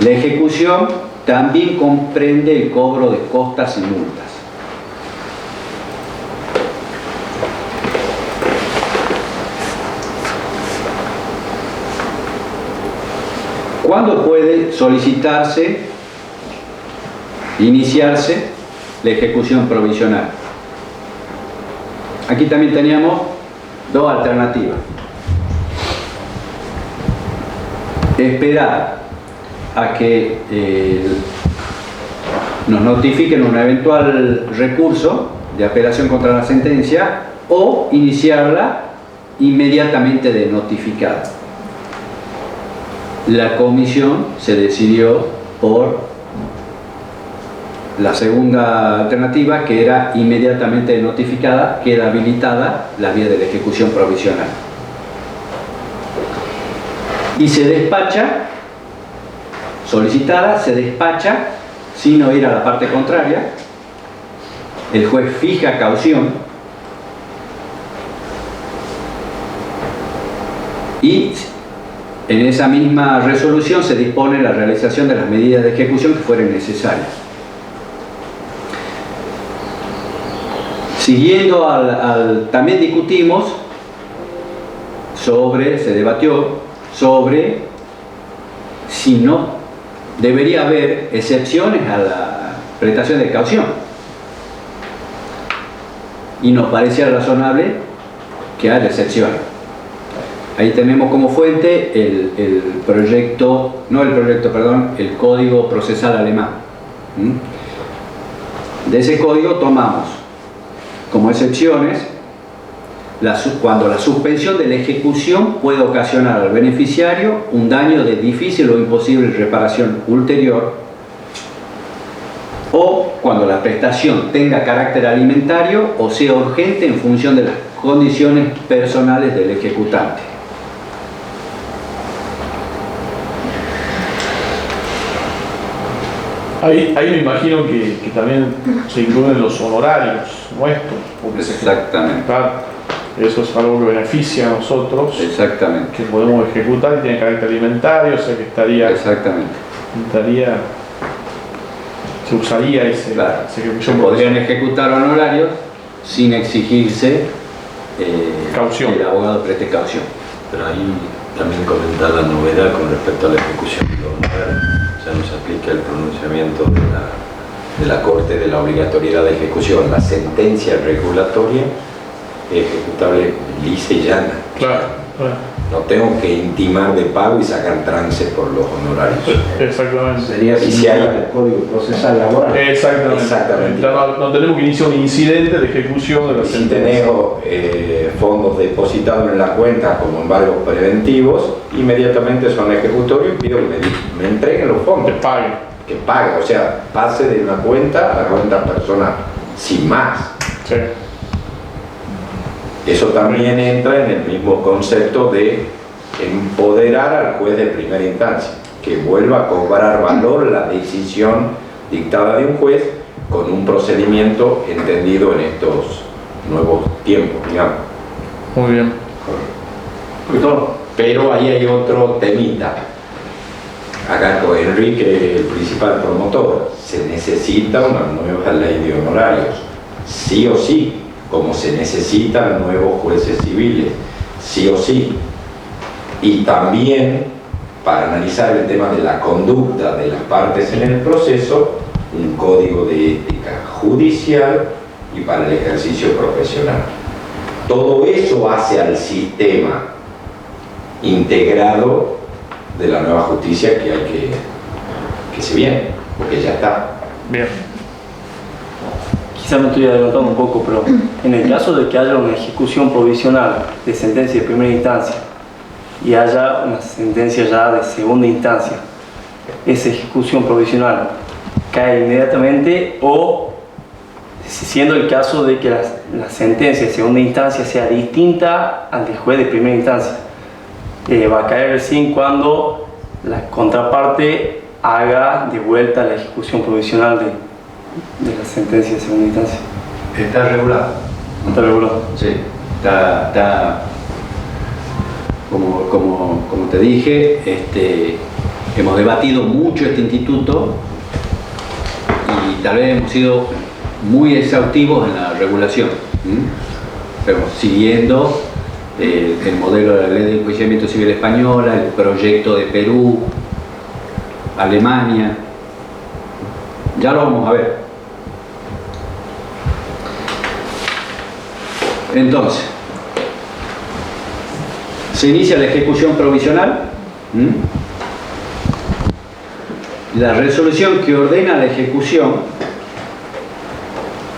La ejecución también comprende el cobro de costas y multas. ¿Cuándo puede solicitarse, iniciarse la ejecución provisional? Aquí también teníamos dos alternativas. Esperar a que nos notifiquen un eventual recurso de apelación contra la sentencia o iniciarla inmediatamente de notificada. La comisión se decidió por la segunda alternativa, que era inmediatamente notificada, queda habilitada la vía de la ejecución provisional. Y se despacha, solicitada, se despacha sin oír a la parte contraria. El juez fija caución y en esa misma resolución se dispone la realización de las medidas de ejecución que fueren necesarias. Siguiendo también discutimos se debatió sobre si no debería haber excepciones a la prestación de caución. Y nos parecía razonable que haya excepciones. Ahí tenemos como fuente el Código Procesal Alemán. De ese código tomamos como excepciones cuando la suspensión de la ejecución puede ocasionar al beneficiario un daño de difícil o imposible reparación ulterior, o cuando la prestación tenga carácter alimentario o sea urgente en función de las condiciones personales del ejecutante. Ahí me imagino que también se incluyen los honorarios nuestros. Exactamente. Eso es algo que beneficia a nosotros. Exactamente. Que podemos ejecutar y tiene carácter alimentario, o sea que estaría. Exactamente. Se usaría esa ejecución. Se podrían ejecutar honorarios sin exigirse caución. Que el abogado preste caución. Pero ahí también comentar la novedad con respecto a la ejecución de honorarios. Ya no se aplica el pronunciamiento de la Corte de la obligatoriedad de ejecución. La sentencia regulatoria es ejecutable lisa y llana. Claro. No tengo que intimar de pago y sacar trance por los honorarios. Exactamente. Sería similar al Código Procesal Laboral. Exactamente. No tenemos que iniciar un incidente de ejecución de la Si sentencia. tengo fondos depositados en la cuenta como embargos preventivos, inmediatamente son ejecutorios y pido que me entreguen los fondos. Que pague. Que pague, o sea, pase de una cuenta a la cuenta personal, sin más. Sí. Eso también entra en el mismo concepto de empoderar al juez de primera instancia, que vuelva a cobrar valor la decisión dictada de un juez con un procedimiento entendido en estos nuevos tiempos, digamos. Muy bien. Pero ahí hay otro temita. Acá con Enrique, el principal promotor, se necesita una nueva ley de honorarios. sí o sí, como se necesitan nuevos jueces civiles, sí o sí. Y también, para analizar el tema de la conducta de las partes en el proceso, un código de ética judicial y para el ejercicio profesional. Todo eso hace al sistema integrado de la nueva justicia que hay que se viene, porque ya está. Bien. Quizá me estoy adelantando un poco, pero en el caso de que haya una ejecución provisional de sentencia de primera instancia y haya una sentencia ya de segunda instancia, esa ejecución provisional cae inmediatamente, o siendo el caso de que la sentencia de segunda instancia sea distinta al del juez de primera instancia, va a caer recién cuando la contraparte haga de vuelta la ejecución provisional de la sentencia de segunda instancia. Está regulado. ¿Está regulado? Sí, está como te dije, hemos debatido mucho este instituto y tal vez hemos sido muy exhaustivos en la regulación, pero siguiendo el modelo de la Ley de Enjuiciamiento Civil Española, el proyecto de Perú, Alemania. Ya lo vamos a ver. Entonces, se inicia la ejecución provisional. La resolución que ordena la ejecución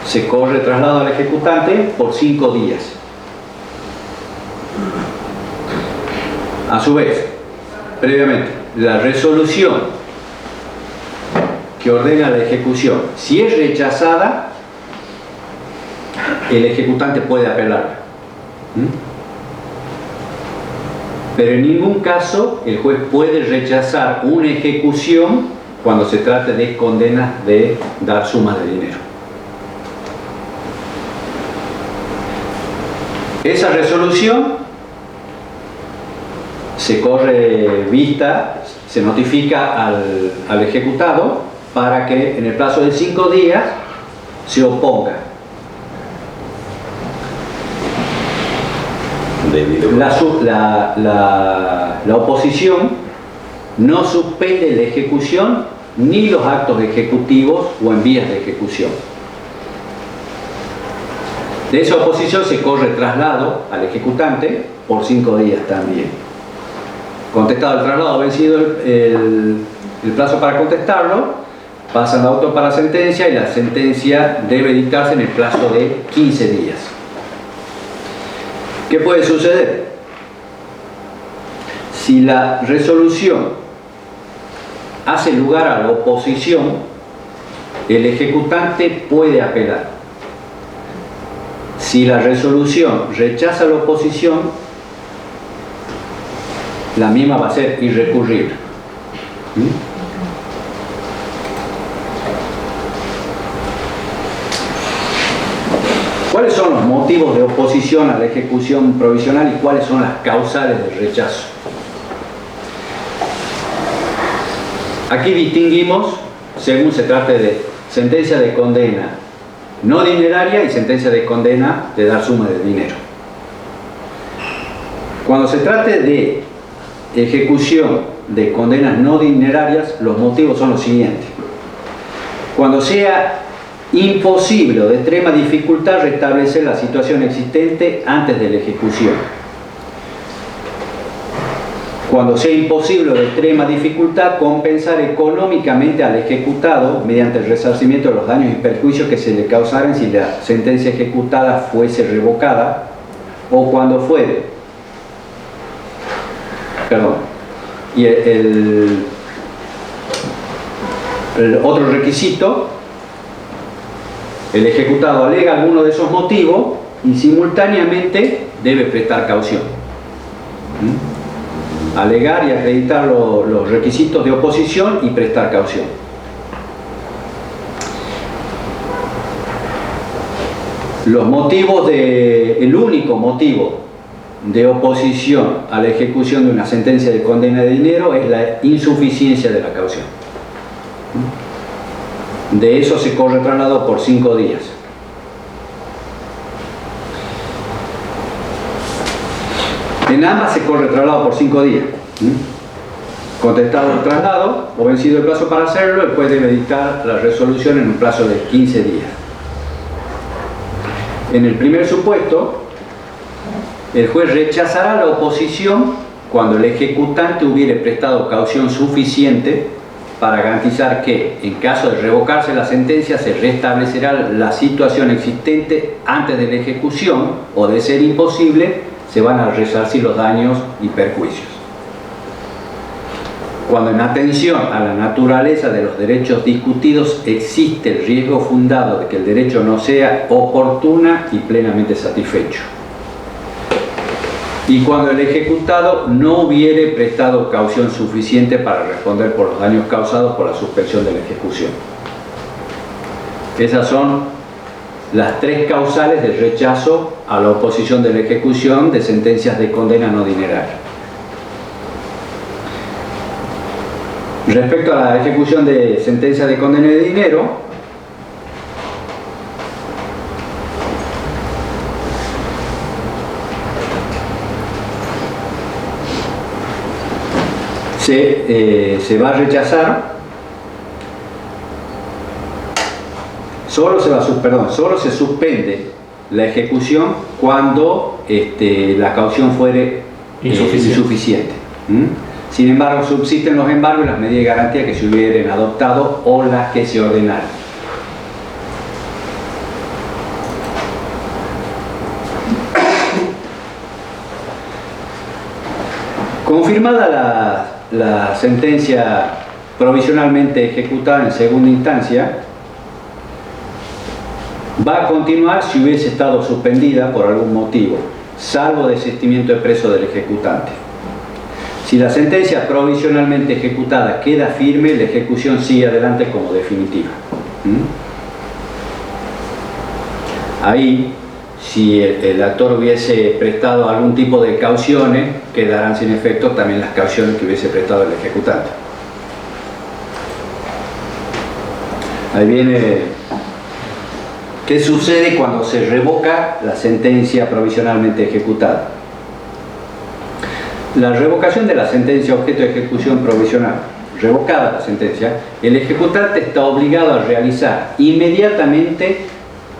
se corre traslado al ejecutante por 5 días. A su vez, previamente, la resolución que ordena la ejecución, si es rechazada, el ejecutante puede apelar. Pero en ningún caso el juez puede rechazar una ejecución cuando se trate de condenas de dar sumas de dinero. Esa resolución se corre vista, se notifica al ejecutado para que en el plazo de 5 días se oponga. La oposición no suspende la ejecución ni los actos ejecutivos o en vías de ejecución. De esa oposición se corre traslado al ejecutante por 5 días también. Contestado el traslado, vencido el plazo para contestarlo, pasa el auto para sentencia y la sentencia debe dictarse en el plazo de 15 días. ¿Qué puede suceder? Si la resolución hace lugar a la oposición, el ejecutante puede apelar. Si la resolución rechaza la oposición, la misma va a ser irrecurrible. ¿Cuáles son los motivos de oposición a la ejecución provisional y cuáles son las causales de rechazo? Aquí distinguimos, según se trate de sentencia de condena no dineraria y sentencia de condena de dar suma de dinero. Cuando se trate de ejecución de condenas no dinerarias, los motivos son los siguientes. Cuando sea imposible o de extrema dificultad restablecer la situación existente antes de la ejecución. Cuando sea imposible o de extrema dificultad compensar económicamente al ejecutado mediante el resarcimiento de los daños y perjuicios que se le causaran si la sentencia ejecutada fuese revocada, o cuando fuere. Y el otro requisito, el ejecutado alega alguno de esos motivos y simultáneamente debe prestar caución. Alegar y acreditar los requisitos de oposición y prestar caución. Los motivos el único motivo de oposición a la ejecución de una sentencia de condena de dinero es la insuficiencia de la caución. De eso se corre traslado por 5 días. En ambas se corre traslado por 5 días. Contestado el traslado o vencido el plazo para hacerlo, el juez debe dictar la resolución en un plazo de 15 días. En el primer supuesto, el juez rechazará la oposición cuando el ejecutante hubiere prestado caución suficiente para garantizar que, en caso de revocarse la sentencia, se restablecerá la situación existente antes de la ejecución o, de ser imposible, se van a resarcir los daños y perjuicios. Cuando, en atención a la naturaleza de los derechos discutidos, existe el riesgo fundado de que el derecho no sea oportuna y plenamente satisfecho. Y cuando el ejecutado no hubiere prestado caución suficiente para responder por los daños causados por la suspensión de la ejecución. Esas son las 3 causales del rechazo a la oposición de la ejecución de sentencias de condena no dineraria. Respecto a la ejecución de sentencias de condena de dinero, se va a rechazar, solo se suspende la ejecución cuando la caución fuere insuficiente. Sin embargo, subsisten los embargos y las medidas de garantía que se hubieran adoptado o las que se ordenaran. Confirmada la sentencia provisionalmente ejecutada en segunda instancia, va a continuar si hubiese estado suspendida por algún motivo, salvo desistimiento expreso del ejecutante. Si la sentencia provisionalmente ejecutada queda firme, la ejecución sigue adelante como definitiva. Ahí, si el actor hubiese prestado algún tipo de cauciones, quedarán sin efecto también las cauciones que hubiese prestado el ejecutante. Ahí viene qué sucede cuando se revoca la sentencia provisionalmente ejecutada. La revocación de la sentencia objeto de ejecución provisional, revocada la sentencia, el ejecutante está obligado a realizar inmediatamente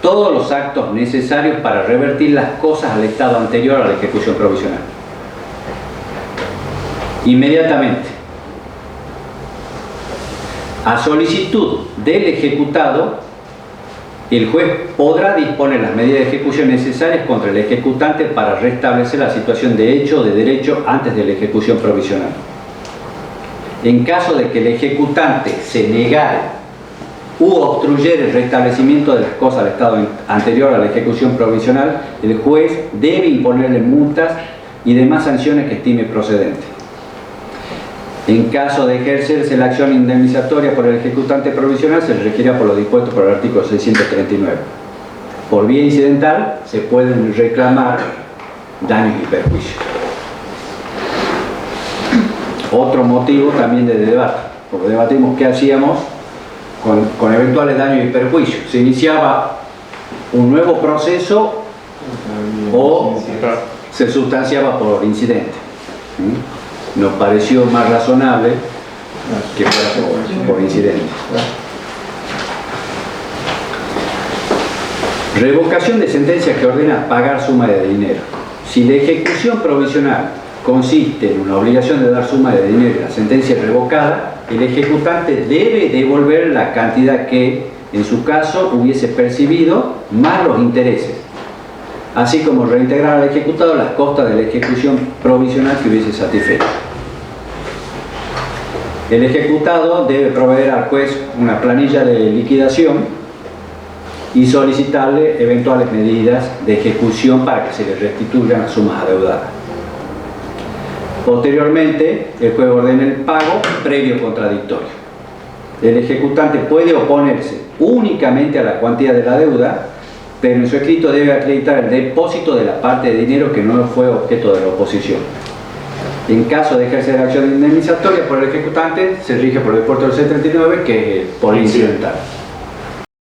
todos los actos necesarios para revertir las cosas al estado anterior a la ejecución provisional. Inmediatamente. A solicitud del ejecutado, el juez podrá disponer las medidas de ejecución necesarias contra el ejecutante para restablecer la situación de hecho o de derecho antes de la ejecución provisional. En caso de que el ejecutante se negare u obstruyere el restablecimiento de las cosas al estado anterior a la ejecución provisional, el juez debe imponerle multas y demás sanciones que estime procedentes. En caso de ejercerse la acción indemnizatoria por el ejecutante provisional, se regirá por lo dispuesto por el artículo 639. Por vía incidental, se pueden reclamar daños y perjuicios. Otro motivo también de debate, porque debatimos qué hacíamos con eventuales daños y perjuicios. ¿Se iniciaba un nuevo proceso o se sustanciaba por incidente? Nos pareció más razonable que fuera por incidente. Revocación de sentencia que ordena pagar suma de dinero. Si la ejecución provisional consiste en una obligación de dar suma de dinero y la sentencia es revocada, el ejecutante debe devolver la cantidad que, en su caso, hubiese percibido más los intereses, así como reintegrar al ejecutado las costas de la ejecución provisional que hubiese satisfecho. El ejecutado debe proveer al juez una planilla de liquidación y solicitarle eventuales medidas de ejecución para que se le restituyan las sumas adeudadas. Posteriormente, el juez ordena el pago previo contradictorio. El ejecutante puede oponerse únicamente a la cuantía de la deuda, pero en su escrito debe acreditar el depósito de la parte de dinero que no fue objeto de la oposición. En caso de ejercer acción indemnizatoria por el ejecutante, se rige por el dispuesto del 639, que es por incidental.